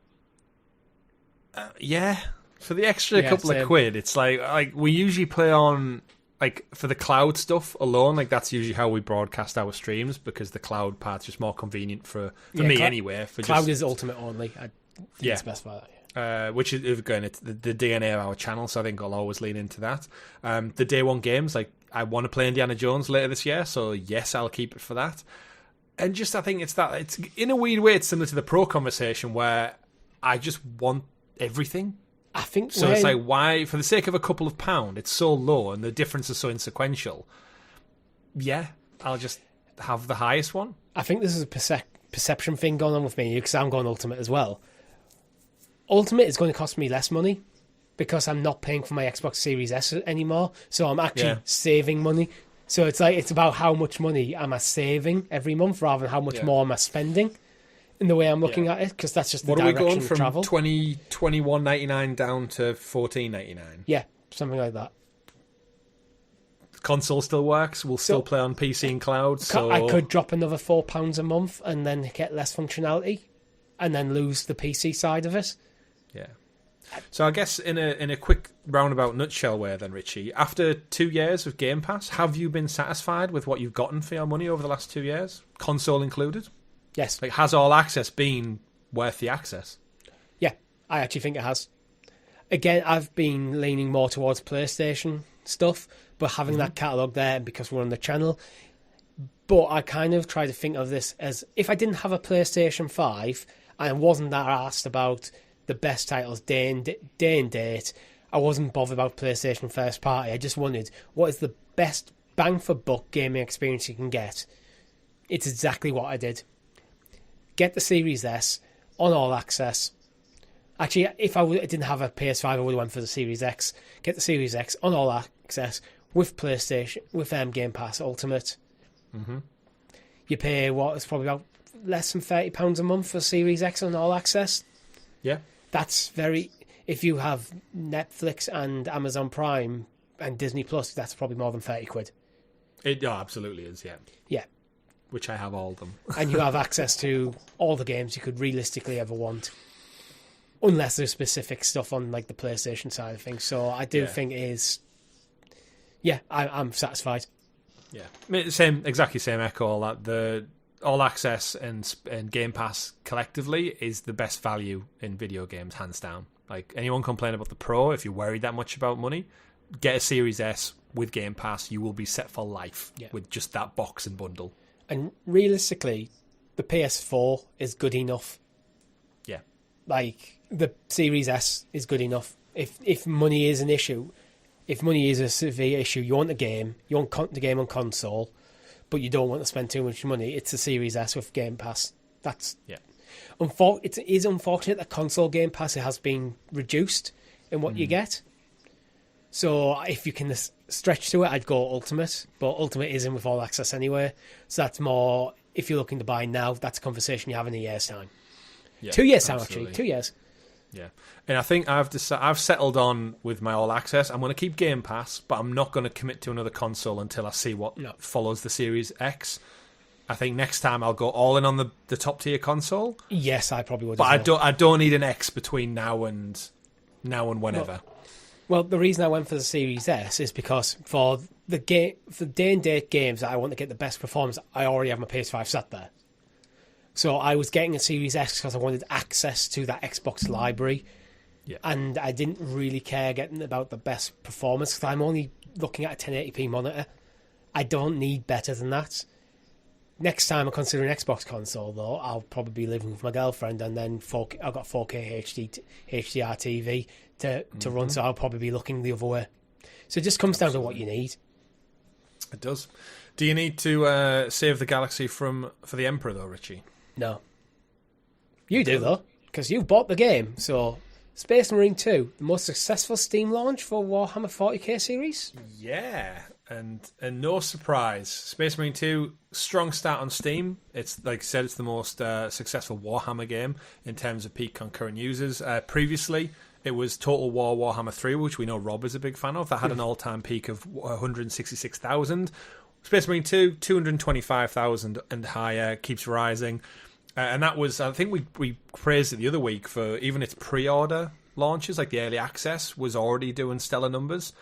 Yeah, for the extra couple of quid, it's like we usually play on. Like, for the cloud stuff alone, like, that's usually how we broadcast our streams, because the cloud part's just more convenient for me anyway. Cloud is Ultimate only. I didn't specify that. Which is, again, it's the DNA of our channel, so I think I'll always lean into that. The day one games, like, I want to play Indiana Jones later this year, so yes, I'll keep it for that. And just, I think it's in a weird way, it's similar to the Pro conversation, where I just want everything. I think so. It's like, why, for the sake of a couple of pounds, it's so low and the difference is so insequential. Yeah, I'll just have the highest one. I think this is a perception thing going on with me, because I'm going Ultimate as well. Ultimate is going to cost me less money because I'm not paying for my Xbox Series S anymore, so I'm actually saving money. So it's like, it's about how much money am I saving every month rather than how much more am I spending. In the way I'm looking at it, because that's just the direction of travel. What are we going from $21.99 down to $14.99? Yeah, something like that. Console still works. We'll still play on PC and cloud. So I could drop another £4 a month and then get less functionality, and then lose the PC side of it. Yeah, So I guess in a quick roundabout nutshell way then, Richie, after 2 years of Game Pass, have you been satisfied with what you've gotten for your money over the last 2 years? Console included? Yes. Like, has All Access been worth the access? Yeah, I actually think it has. Again, I've been leaning more towards PlayStation stuff, but having that catalogue there because we're on the channel. But I kind of try to think of this as if I didn't have a PlayStation 5 and I wasn't that asked about the best titles day and date, I wasn't bothered about PlayStation first party. I just wondered, what is the best bang for buck gaming experience you can get? It's exactly what I did. Get the Series S on All Access. Actually, if I didn't have a PS5, I would have went for the Series X. Get the Series X on All Access with PlayStation, with Game Pass Ultimate. Mm-hmm. You pay it's probably about less than £30 a month for Series X on All Access. Yeah. That's very... If you have Netflix and Amazon Prime and Disney Plus, that's probably more than 30 quid. It absolutely is, yeah. Yeah. Which I have all of them. And you have access to all the games you could realistically ever want. Unless there's specific stuff on like the PlayStation side of things. So I do think it is... Yeah, I'm satisfied. Yeah, exactly same echo. All that the All Access and Game Pass collectively is the best value in video games, hands down. Like, anyone complain about the Pro, if you're worried that much about money, get a Series S with Game Pass. You will be set for life with just that box and bundle. And realistically, the PS4 is good enough. Yeah, like the Series S is good enough. If money is an issue. If money is a severe issue, you want the game on console, but you don't want to spend too much money, it's the Series S with Game Pass. That's it is unfortunate that console Game Pass has been reduced in what you get. So if you can stretch to it, I'd go Ultimate, but Ultimate isn't with All Access anyway. So that's more, if you're looking to buy now, that's a conversation you have in a year's time. Yeah, 2 years time, actually. 2 years. Yeah, and I think I've settled on with my All Access. I'm going to keep Game Pass, but I'm not going to commit to another console until I see what follows the Series X. I think next time I'll go all in on the top tier console. Yes, I probably would. But I don't need an X between now and whenever. Well, the reason I went for the Series S is because for day and date games that I want to get the best performance, I already have my PS5 sat there. So I was getting a Series X because I wanted access to that Xbox library. Yeah. And I didn't really care getting about the best performance because I'm only looking at a 1080p monitor. I don't need better than that. Next time I consider an Xbox console, though, I'll probably be living with my girlfriend, and then I've got 4K HDR TV to run, so I'll probably be looking the other way. So it just comes down to what you need. It does. Do you need to save the galaxy for the Emperor, though, Richie? No. You do, though, because you've bought the game. So, Space Marine 2, the most successful Steam launch for Warhammer 40k series? Yeah, and no surprise. Space Marine 2, strong start on Steam. It's, like I said, it's the most successful Warhammer game in terms of peak concurrent users. Previously, it was Total War Warhammer 3, which we know Rob is a big fan of. That had an all-time peak of 166,000. Space Marine 2, 225,000 and higher, keeps rising. And that was, I think we praised it the other week for even its pre-order launches, like the early access was already doing stellar numbers.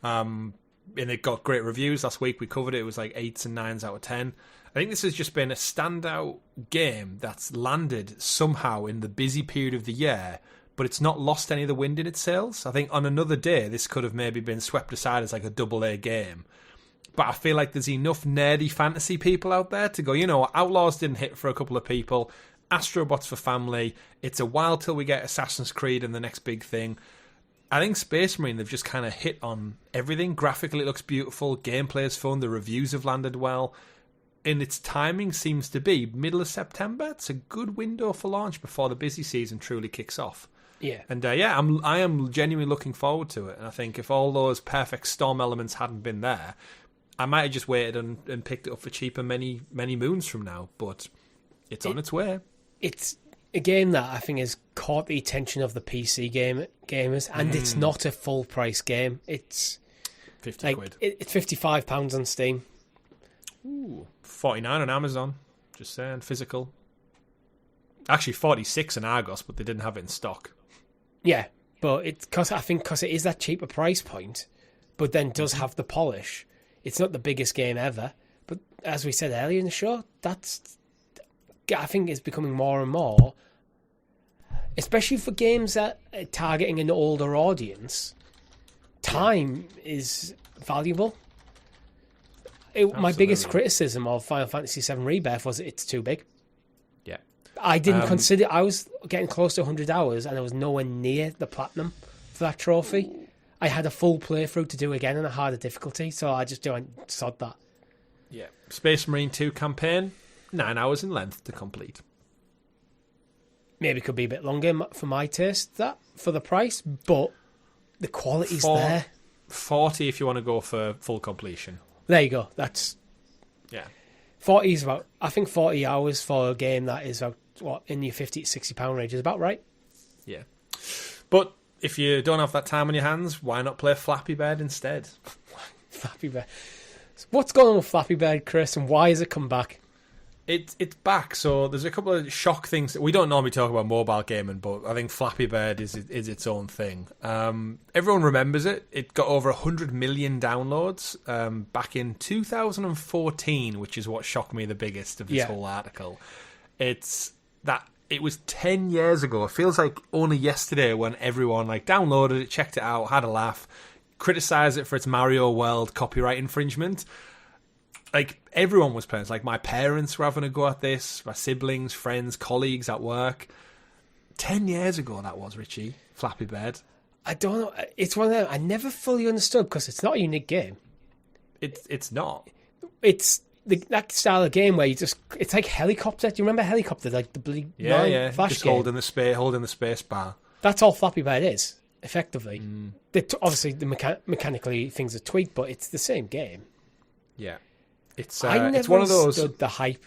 And it got great reviews. Last week we covered it. It was like 8s and 9s out of 10. I think this has just been a standout game that's landed somehow in the busy period of the year, but it's not lost any of the wind in its sails. I think on another day, this could have maybe been swept aside as like a AA game. But I feel like there's enough nerdy fantasy people out there to go, you know, Outlaws didn't hit for a couple of people. Astrobot's for family. It's a while till we get Assassin's Creed and the next big thing. I think Space Marine, they've just kind of hit on everything. Graphically, it looks beautiful. Gameplay is fun. The reviews have landed well. And its timing seems to be middle of September. It's a good window for launch before the busy season truly kicks off. Yeah. And I am genuinely looking forward to it. And I think if all those perfect Storm elements hadn't been there, I might have just waited and picked it up for cheaper many moons from now, but it's on its way. It's a game that I think has caught the attention of the PC gamers, and it's not a full price game. It's 50 quid. It's £55 on Steam. Ooh, 49 on Amazon. Just saying, physical. Actually, 46 in Argos, but they didn't have it in stock. Yeah, but I think because it is that cheaper price point, but then does have the polish. It's not the biggest game ever, but as we said earlier in the show, I think it's becoming more and more, especially for games that are targeting an older audience. Time is valuable. My biggest criticism of Final Fantasy VII Rebirth was it's too big. Yeah. I didn't consider... I was getting close to 100 hours and I was nowhere near the platinum for that trophy. I had a full playthrough to do again on a harder difficulty, so I just sod that. Yeah. Space Marine 2 campaign, 9 hours in length to complete. Maybe it could be a bit longer for my taste, that, for the price, but the quality's there. 40 if you want to go for full completion. There you go. That's... Yeah. 40 is about... I think 40 hours for a game that is about, in your £50 to £60 range is about right. Yeah. But if you don't have that time on your hands, why not play Flappy Bird instead? Flappy Bird. What's going on with Flappy Bird, Chris, and why has it come back? It's back, so there's a couple of shock things. We don't normally talk about mobile gaming, but I think Flappy Bird is its own thing. Everyone remembers it. It got over 100 million downloads back in 2014, which is what shocked me the biggest of this whole article. It's that it was 10 years ago. It feels like only yesterday when everyone downloaded it, checked it out, had a laugh, criticised it for its Mario World copyright infringement. Everyone was playing. It's my parents were having a go at this, my siblings, friends, colleagues at work. 10 years ago that was, Richie. Flappy Bird. I don't know. It's one of them I never fully understood because it's not a unique game. It's not. It's that style of game where it's like Helicopter. Do you remember Helicopter? Like the Flash just game? holding the space bar. That's all Flappy Bird is, effectively. Obviously, mechanically things are tweaked, but it's the same game. Yeah. It's one of those. The hype.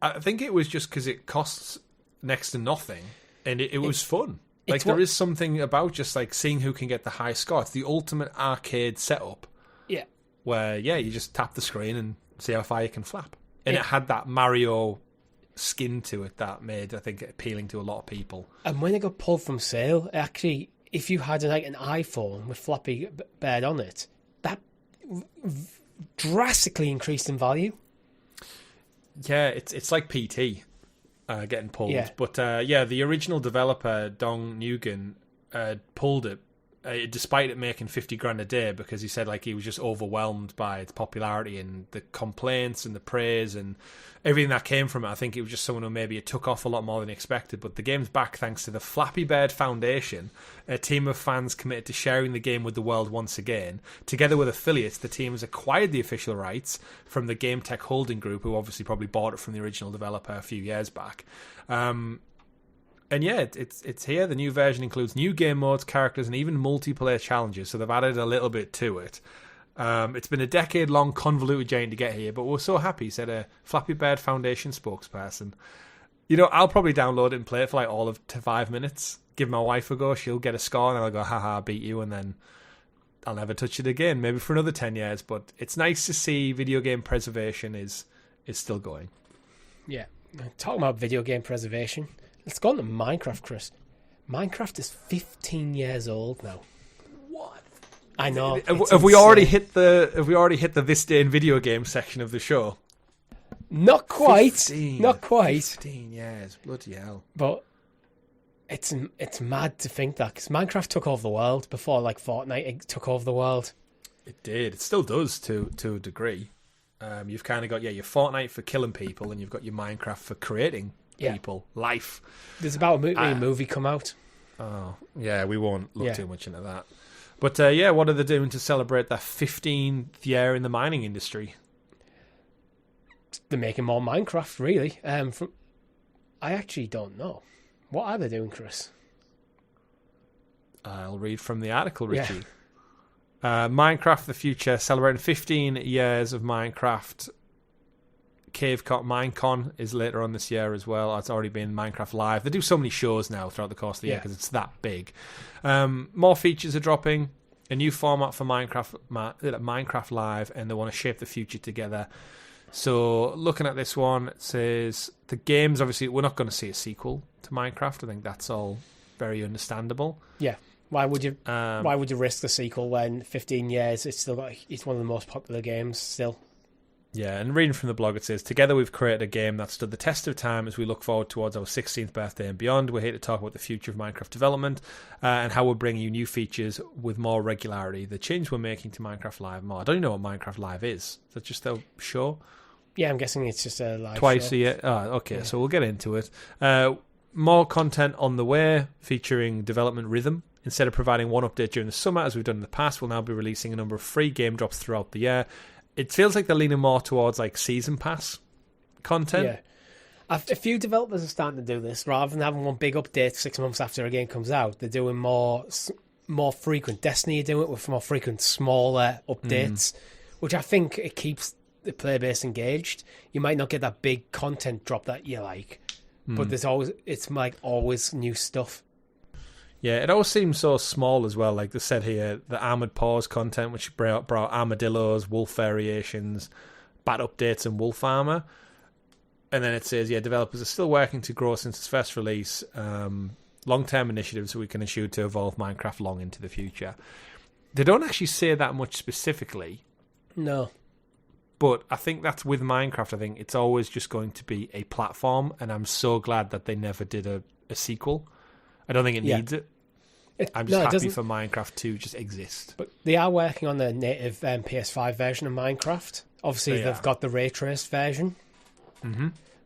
I think it was just because it costs next to nothing, and it was fun. There is something about just seeing who can get the high score. It's the ultimate arcade setup. Yeah. Where you just tap the screen and see how far you can flap, and it had that Mario skin to it that made, I think, appealing to a lot of people. And when it got pulled from sale, actually, if you had an iPhone with Flappy Bird on it, that drastically increased in value. Yeah, it's like PT getting pulled. Yeah. But the original developer, Dong Nguyen, pulled it despite it making 50 grand a day because he said he was just overwhelmed by its popularity and the complaints and the praise and everything that came from it. I think it was just someone who maybe it took off a lot more than expected. But the game's back thanks to the Flappy Bird Foundation, a team of fans committed to sharing the game with the world once again. Together with affiliates, the team has acquired the official rights from the Game Tech Holding Group, who obviously probably bought it from the original developer a few years back. And it's here. The new version includes new game modes, characters, and even multiplayer challenges. So they've added a little bit to it. It's been a decade-long convoluted journey to get here, but we're so happy, said a Flappy Bird Foundation spokesperson. I'll probably download it and play it for all of 5 minutes. Give my wife a go. She'll get a score, and I'll go, haha, I beat you, and then I'll never touch it again. Maybe for another 10 years. But it's nice to see video game preservation is still going. Yeah. Talking about video game preservation, let's go on to Minecraft, Chris. Minecraft is 15 years old now. What? I know. Have we already hit the this day in video game section of the show? Not quite. 15, not quite. 15 years. Bloody hell. But it's mad to think that because Minecraft took over the world before Fortnite took over the world. It did. It still does to a degree. You've kind of got your Fortnite for killing people, and you've got your Minecraft for creating people, life. There's about a movie come out. Oh, yeah, we won't look too much into that. But what are they doing to celebrate their 15th year in the mining industry? They're making more Minecraft, really. I actually don't know. What are they doing, Chris? I'll read from the article, Richie. Yeah. Minecraft the Future, celebrating 15 years of Minecraft. CaveCon, Minecon is later on this year as well. It's already been Minecraft Live. They do so many shows now throughout the course of the year because it's that big. More features are dropping. A new format for Minecraft Live, and they want to shape the future together. So looking at this one, it says the games, obviously, we're not going to see a sequel to Minecraft. I think that's all very understandable. Yeah. Why would you risk the sequel when 15 years it's one of the most popular games still? Yeah, and reading from the blog, it says, together we've created a game that stood the test of time as we look forward towards our 16th birthday and beyond. We're here to talk about the future of Minecraft development and how we're bringing you new features with more regularity. The change we're making to Minecraft Live more. I don't even know what Minecraft Live is. Is that just a show? Yeah, I'm guessing it's just a live Twice show. a year? Oh, okay, so we'll get into it. More content on the way, featuring development rhythm. Instead of providing one update during the summer, as we've done in the past, we'll now be releasing a number of free game drops throughout the year. It feels like they're leaning more towards like season pass content. Yeah, a few developers are starting to do this. Rather than having one big update 6 months after a game comes out, they're doing more frequent. Destiny are doing it with more frequent, smaller updates, which I think it keeps the player base engaged. You might not get that big content drop that you like, but it's like always new stuff. Yeah, it always seems so small as well. Like they said here, the Armored Paws content, which brought armadillos, wolf variations, bat updates, and wolf armor. And then it says, developers are still working to grow since its first release. Long-term initiatives so we can ensure to evolve Minecraft long into the future. They don't actually say that much specifically. No. But I think that's with Minecraft. I think it's always just going to be a platform, and I'm so glad that they never did a sequel. I don't think it needs it. I'm just happy for Minecraft to just exist. But they are working on the native PS5 version of Minecraft. Obviously, they've got the ray traced version,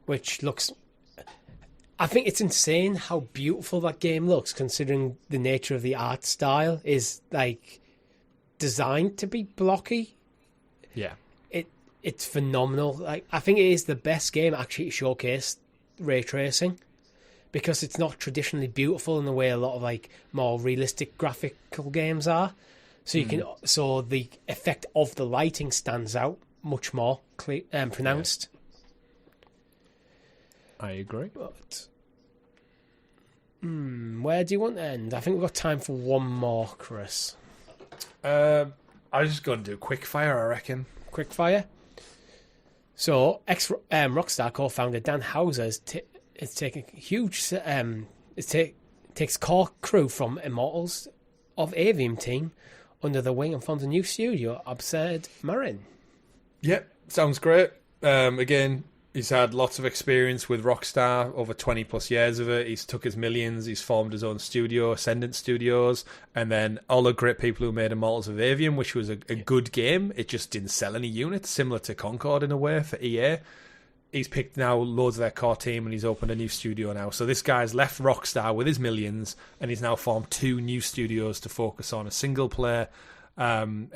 which looks... I think it's insane how beautiful that game looks, considering the nature of the art style is like designed to be blocky. Yeah. It's phenomenal. Like, I think it is the best game actually to showcase ray tracing, because it's not traditionally beautiful in the way a lot of like more realistic graphical games are. So you can, so the effect of the lighting stands out much more pronounced. Yeah. I agree. But where do you want to end? I think we've got time for one more, Chris. I was just going to do quick fire, I reckon. Quick fire. So Rockstar co-founder Dan Houser is taking huge. Takes core crew from Immortals of Avium team under the wing and forms a new studio, Absurd Marin. Yep, sounds great. Again, he's had lots of experience with Rockstar, over 20 plus years of it. He's took his millions, he's formed his own studio, Ascendant Studios, and then all the great people who made Immortals of Avium, which was a good game. It just didn't sell any units, similar to Concord in a way for EA. He's picked now loads of their core team and he's opened a new studio now. So this guy's left Rockstar with his millions and he's now formed 2 new studios to focus on a single player,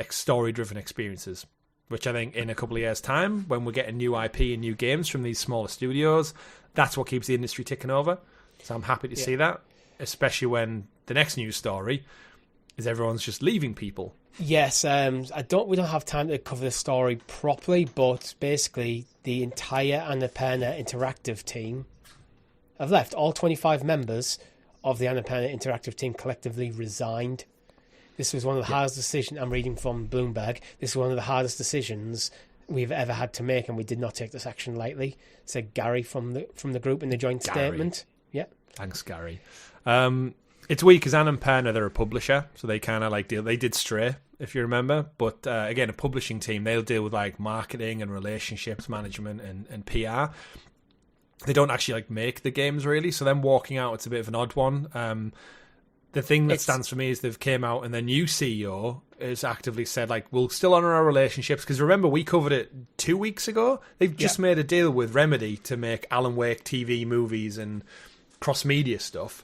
story-driven experiences. Which I think in a couple of years' time, when we're getting new IP and new games from these smaller studios, that's what keeps the industry ticking over. So I'm happy to see that, especially when the next news story is everyone's just leaving people. Yes, we don't have time to cover the story properly, but basically the entire Annapurna Interactive team have left. All 25 members of the Annapurna Interactive team collectively resigned. This was one of the hardest decisions. I'm reading from Bloomberg. This is one of the hardest decisions we've ever had to make, and we did not take this action lightly, said Gary from the group in the joint statement. Yeah. Thanks, Gary. It's weird because Annapurna, they're a publisher, so they kind of like they did Stray, if you remember. But again, a publishing team, they'll deal with like marketing and relationships management and PR. They don't actually like make the games really, so them walking out, it's a bit of an odd one. The thing that stands for me is they've came out and their new CEO has actively said, like, we'll still honour our relationships. Because remember, we covered it 2 weeks ago. They've just made a deal with Remedy to make Alan Wake TV movies and cross-media stuff.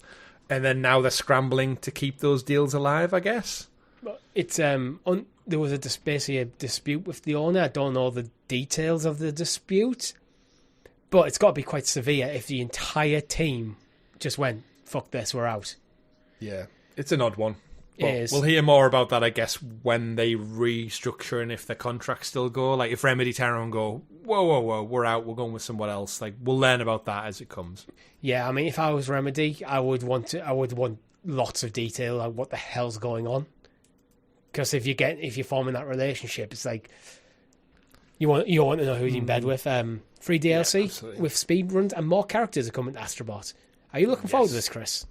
And then now they're scrambling to keep those deals alive, I guess. It's there was basically a dispute with the owner. I don't know the details of the dispute. But it's got to be quite severe if the entire team just went, fuck this, we're out. Yeah, it's an odd one. We'll hear more about that, I guess, when they restructure and if the contracts still go. Like, if Remedy turn around and go, whoa, we're out, we're going with someone else. Like, we'll learn about that as it comes. Yeah, I mean, if I was Remedy, I would want lots of detail, like what the hell's going on. Because if you're forming that relationship, it's like you want to know who you're in bed with. Free DLC with speedruns and more characters are coming to Astrobot. Are you looking forward to this, Chris?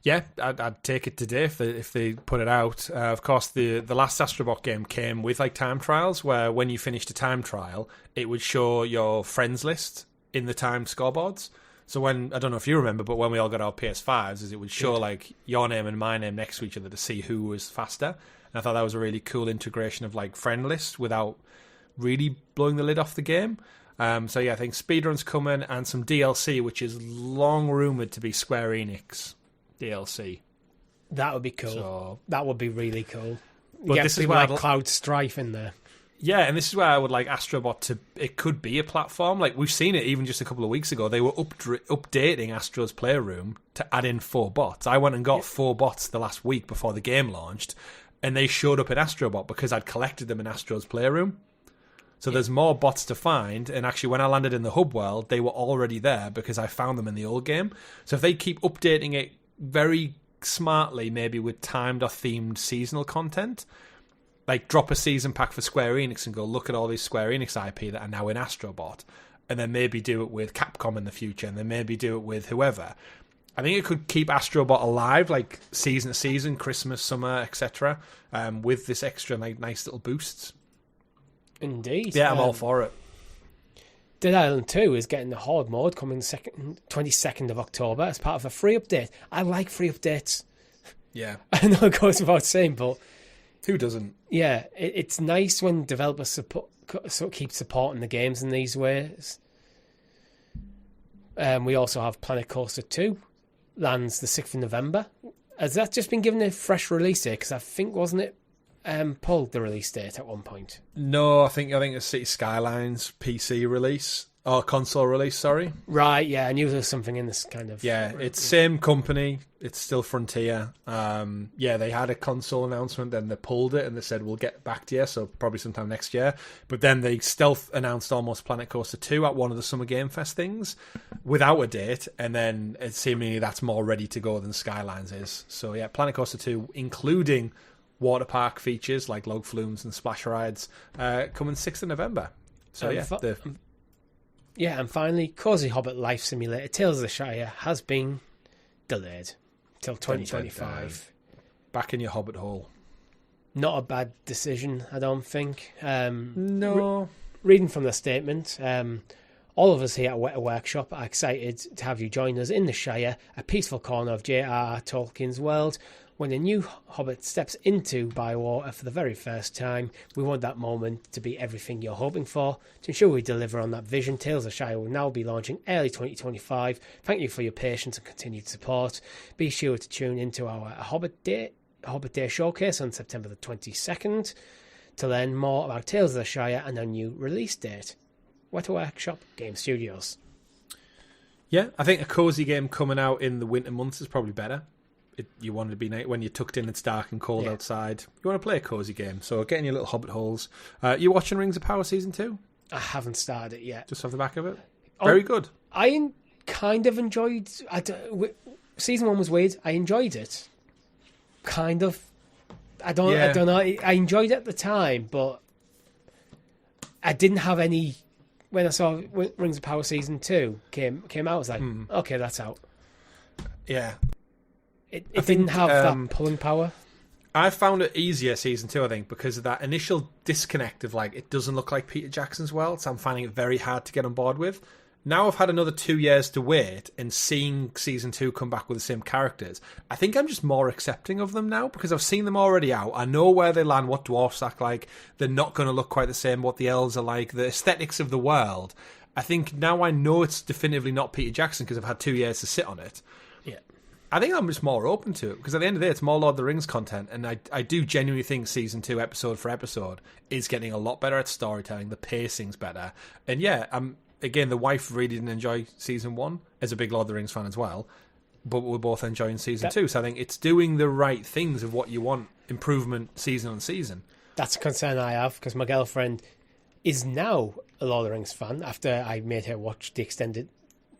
Yeah, I'd take it today if they put it out. Of course, the last Astrobot game came with like time trials, where when you finished a time trial, it would show your friends list in the time scoreboards. So when, I don't know if you remember, but when we all got our PS5s, it would show like your name and my name next to each other to see who was faster. And I thought that was a really cool integration of like friend list without really blowing the lid off the game. So yeah, I think speedrun's coming and some DLC, which is long rumoured to be Square Enix DLC. That would be cool. So, that would be really cool. But this is where like Cloud Strife in there. Yeah, and this is where I would like Astrobot to... It could be a platform. Like, we've seen it even just a couple of weeks ago. They were updating Astro's Playroom to add in 4 bots. I went and got 4 bots the last week before the game launched, and they showed up in Astrobot because I'd collected them in Astro's Playroom. So there's more bots to find, and actually when I landed in the hub world, they were already there because I found them in the old game. So if they keep updating it very smartly, maybe with timed or themed seasonal content, like drop a season pack for Square Enix and go look at all these Square Enix IP that are now in Astrobot, and then maybe do it with Capcom in the future, and then maybe do it with whoever. I think it could keep Astrobot alive, like season to season, Christmas, summer, etc., with this extra like nice little boosts. Indeed. Yeah, I'm all for it. Dead Island 2 is getting the Horde mode coming 22nd of October as part of a free update. I like free updates. Yeah. I know it goes without saying, but... Who doesn't? Yeah, it's nice when developers keep supporting the games in these ways. We also have Planet Coaster 2. Lands the 6th of November. Has that just been given a fresh release date? Because I think, wasn't it, pulled the release date at one point? No, I think it's City Skylines PC release. Or console release, sorry. Right, yeah, I knew there was something in this kind of... Yeah, it's same company. It's still Frontier. Yeah, they had a console announcement, then they pulled it and they said, we'll get back to you, so probably sometime next year. But then they stealth announced almost Planet Coaster 2 at one of the Summer Game Fest things without a date, and then it seemingly that's more ready to go than Skylines is. So yeah, Planet Coaster 2, including water park features like log flumes and splash rides, coming 6th of November. So yeah, and finally, Cozy Hobbit Life Simulator Tales of the Shire has been delayed till 2025. Back in your Hobbit hole. Not a bad decision, I don't think. No. Reading from the statement, all of us here at Weta Workshop are excited to have you join us in the Shire, a peaceful corner of J.R.R. Tolkien's world. When a new Hobbit steps into Bywater for the very first time, we want that moment to be everything you're hoping for. To ensure we deliver on that vision, Tales of Shire will now be launching early 2025. Thank you for your patience and continued support. Be sure to tune into our Hobbit Day showcase on September the 22nd to learn more about Tales of the Shire and our new release date. Weta Workshop Game Studios. Yeah, I think a cozy game coming out in the winter months is probably better. You want it to be night when you're tucked in, it's dark and cold outside. You want to play a cozy game, so get in your little hobbit holes. You watching Rings of Power Season 2? I haven't started it yet. Just off the back of it? Very good. I kind of enjoyed... Season 1 was weird. I enjoyed it. Kind of. I don't know. I enjoyed it at the time, but I didn't have any... When I saw Rings of Power Season 2 came out, I was like, okay, that's out. Yeah. It didn't have that pulling power. I found it easier Season 2, I think, because of that initial disconnect of, like, it doesn't look like Peter Jackson's world, so I'm finding it very hard to get on board with. Now I've had another 2 years to wait, and seeing Season 2 come back with the same characters, I think I'm just more accepting of them now, because I've seen them already out. I know where they land, what dwarfs act like. They're not going to look quite the same, what the elves are like, the aesthetics of the world. I think now I know it's definitively not Peter Jackson, because I've had 2 years to sit on it. Yeah. I think I'm just more open to it, because at the end of the day, it's more Lord of the Rings content, and I do genuinely think Season 2, episode for episode, is getting a lot better at storytelling. The pacing's better. And yeah, again, the wife really didn't enjoy Season 1, as a big Lord of the Rings fan as well, but we're both enjoying Season 2, so I think it's doing the right things of what you want, improvement season on season. That's a concern I have, because my girlfriend is now a Lord of the Rings fan, after I made her watch the extended...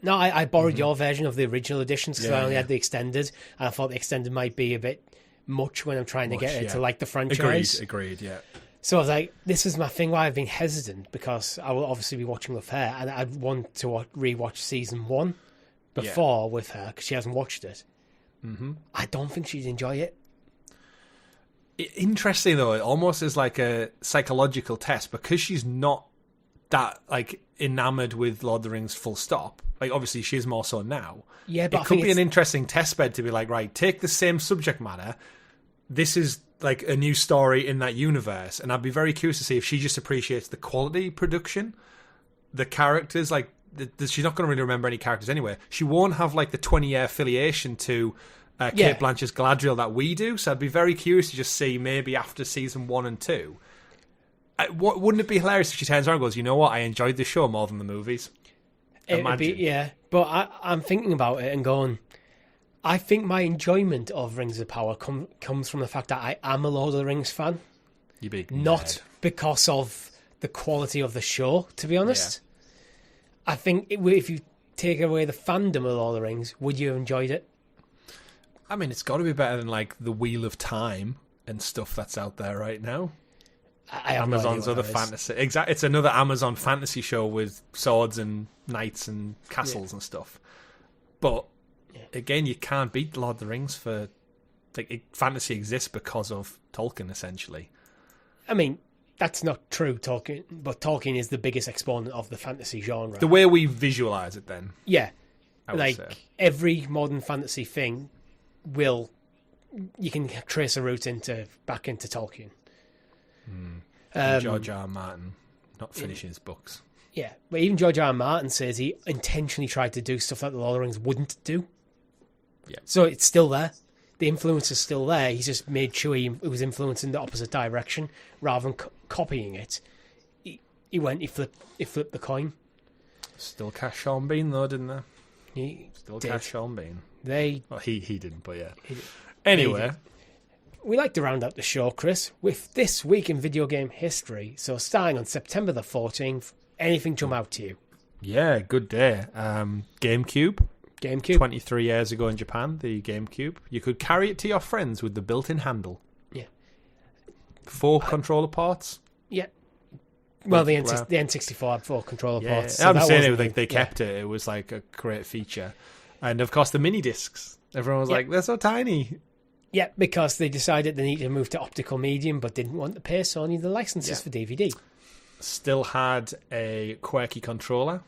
No, I borrowed your version of the original editions because I only had the extended, and I thought the extended might be a bit much when I'm trying to get into like the franchise. Agreed, yeah. So I was like, this is my thing why I've been hesitant, because I will obviously be watching with her, and I'd want to rewatch Season 1 before with her, because she hasn't watched it. I don't think she'd enjoy it. Interesting though, it almost is like a psychological test because she's not that like enamored with Lord of the Rings full stop. Like obviously she is more so now. Yeah, but it could be an interesting test bed to be like, right, take the same subject matter. This is like a new story in that universe, and I'd be very curious to see if she just appreciates the quality production, the characters. Like she's not going to really remember any characters anyway. She won't have like the 20-year affiliation to Kate Blanchett's Galadriel that we do. So I'd be very curious to just see maybe after season 1 and 2. Wouldn't it be hilarious if she turns around and goes, you know what, I enjoyed the show more than the movies? But I'm thinking about it and going, I think my enjoyment of Rings of Power comes from the fact that I am a Lord of the Rings fan. You big not nerd. Because of the quality of the show, to be honest. Yeah. I think if you take away the fandom of Lord of the Rings, would you have enjoyed it? I mean, it's got to be better than like the Wheel of Time and stuff that's out there right now. Amazon's other fantasy. Exactly, it's another Amazon fantasy show with swords and knights and castles and stuff. But again, you can't beat Lord of the Rings for fantasy exists because of Tolkien, essentially. I mean, that's not true, Tolkien, but Tolkien is the biggest exponent of the fantasy genre. The way we visualize it, then. Yeah, I would say. Every modern fantasy thing you can trace a route back into Tolkien. George R. R. Martin not finishing his books. Yeah, but even George R. R. Martin says he intentionally tried to do stuff that the Lord of the Rings wouldn't do. Yeah. So it's still there. The influence is still there. He's just made sure he was influencing the opposite direction rather than copying it. He flipped the coin. Still cast Sean Bean though, didn't they? He still did. Cast Sean Bean. He didn't, but yeah. Anyway. We like to round out the show, Chris, with this week in video game history. So starting on September the 14th, anything jump out to you? Yeah, good day. GameCube. 23 years ago in Japan, the GameCube. You could carry it to your friends with the built-in handle. Yeah. 4 controller ports. Yeah. Well, the N64 had 4 controller ports. So I'm saying they kept it. It was like a great feature. And of course, the mini discs. Everyone was like, they're so tiny. Yeah, because they decided they needed to move to optical medium, but didn't want to pay Sony the licenses for DVD. Still had a quirky controller.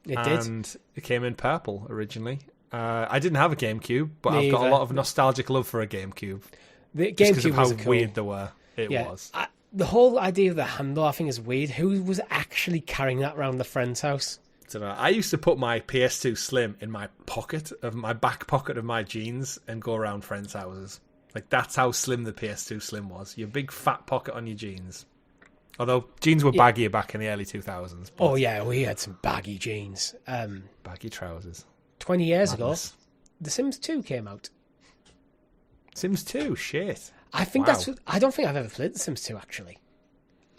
It did. And it came in purple originally. I didn't have a GameCube, but I've got a lot of nostalgic love for a GameCube. The GameCube was how weird they were. It was. The whole idea of the handle, I think, is weird. Who was actually carrying that around the friend's house? I used to put my PS2 Slim in my back pocket of my jeans and go around friends' houses. Like, that's how slim the PS2 Slim was. Your big fat pocket on your jeans. Although jeans were baggier back in the early 2000s. Oh yeah, we had some baggy jeans. Baggy trousers. 20 years ago, The Sims 2 came out. Sims 2? Shit. I think I don't think I've ever played The Sims 2, actually.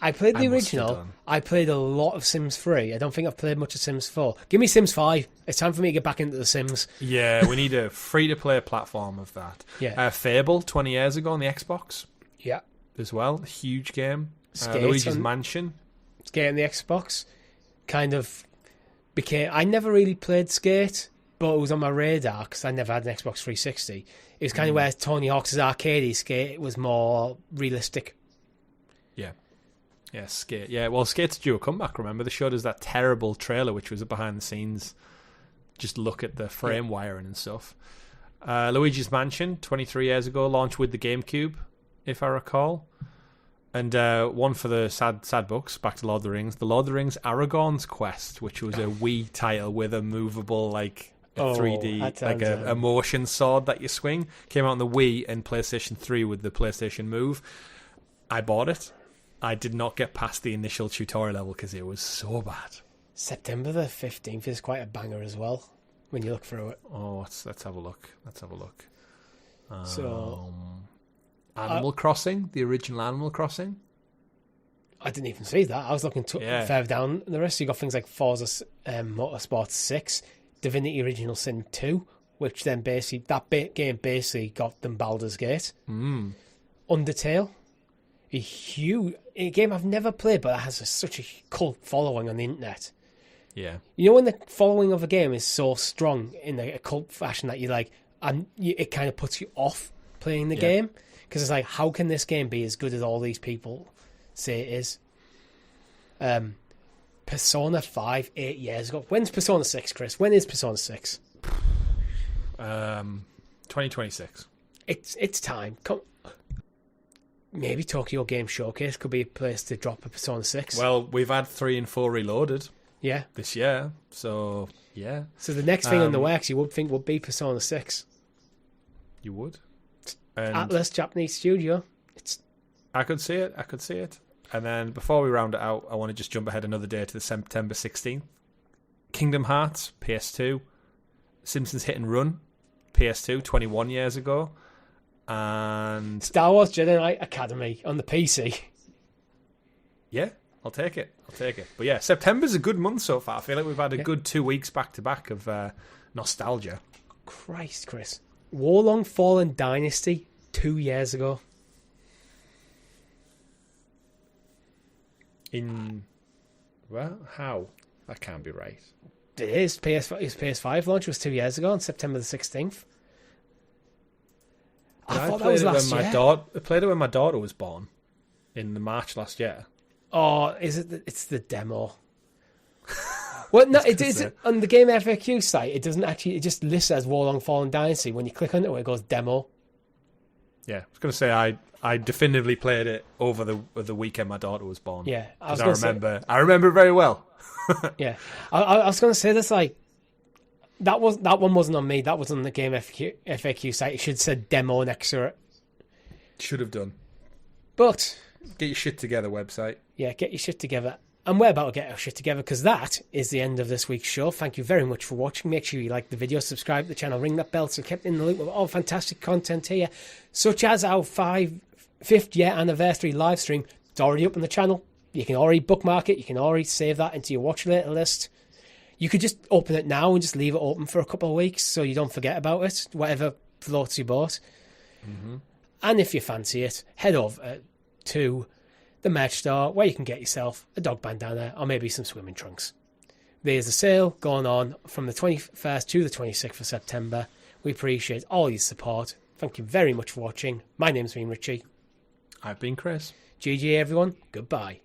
I played the original. I played a lot of Sims 3. I don't think I've played much of Sims 4. Give me Sims 5. It's time for me to get back into The Sims. Yeah, we need a free-to-play platform of that. Yeah. Fable, 20 years ago on the Xbox. Yeah. As well. Huge game. Luigi's Mansion. Skate on the Xbox. Kind of became... I never really played Skate, but it was on my radar because I never had an Xbox 360. It was kind of where Tony Hawk's arcade Skate was more realistic. Yeah. Yeah, Skate. Yeah, well, Skate's due a comeback, remember? They showed us that terrible trailer, which was a behind-the-scenes, just look at the frame wiring and stuff. Luigi's Mansion, 23 years ago, launched with the GameCube, if I recall. And one for the sad books, back to Lord of the Rings. The Lord of the Rings Aragorn's Quest, which was a Wii title with a movable, 3D, a motion sword that you swing. Came out on the Wii and PlayStation 3 with the PlayStation Move. I bought it. I did not get past the initial tutorial level because it was so bad. September the 15th is quite a banger as well, when you look through it. Oh, let's have a look. Animal Crossing, the original Animal Crossing. I didn't even see that. I was looking further down the rest. You got things like Forza Motorsport 6, Divinity Original Sin 2, which then game basically got them Baldur's Gate. Undertale. A game I've never played, but it has such a cult following on the internet. Yeah. You know when the following of a game is so strong in a cult fashion that you're like, and it kind of puts you off playing the game, because it's like, how can this game be as good as all these people say it is? Persona 5, 8 years ago. When's Persona 6, Chris? When is Persona 6? 2026. It's time. Maybe Tokyo Game Showcase could be a place to drop a Persona 6. Well, we've had 3 and 4 Reloaded this year, so yeah. So the next thing on the works you would think would be Persona 6. You would? And Atlas, Japanese studio. I could see it. And then before we round it out, I want to just jump ahead another day to the September 16th. Kingdom Hearts, PS2. Simpsons Hit and Run, PS2, 21 years ago. And Star Wars Jedi Knight Academy on the PC. Yeah, I'll take it. But yeah, September's a good month so far. I feel like we've had a good 2 weeks back-to-back of nostalgia. Christ, Chris. Warlong Fallen Dynasty, 2 years ago. How? That can't be right. It is. His PS5 launch was 2 years ago on September the 16th. I thought that was last year. I played it when my daughter was born in March last year. Oh, is it? It's the demo. Well, no, it is on the Game FAQ site. It doesn't actually. It just lists as Warlong Fallen Dynasty. When you click on it goes demo. Yeah, I was going to say I definitively played it over the weekend my daughter was born. Yeah, I remember it very well. Yeah, I was going to say this, like that one wasn't on me. That was on the Game FAQ site. It should have said demo next to it. Should have done. But get your shit together, website. Yeah, get your shit together. And we're about to get our shit together, because that is the end of this week's show. Thank you very much for watching. Make sure you like the video, subscribe to the channel, ring that bell so kept in the loop of all fantastic content here, such as our 5th year anniversary live stream. It's already up on the channel. You can already bookmark it. You can already save that into your watch later list. You could just open it now and just leave it open for a couple of weeks so you don't forget about it, whatever floats your boat. Mm-hmm. And if you fancy it, head over to the merch store, where you can get yourself a dog bandana or maybe some swimming trunks. There's a sale going on from the 21st to the 26th of September. We appreciate all your support. Thank you very much for watching. My name's been Richie. I've been Chris. GG everyone. Goodbye.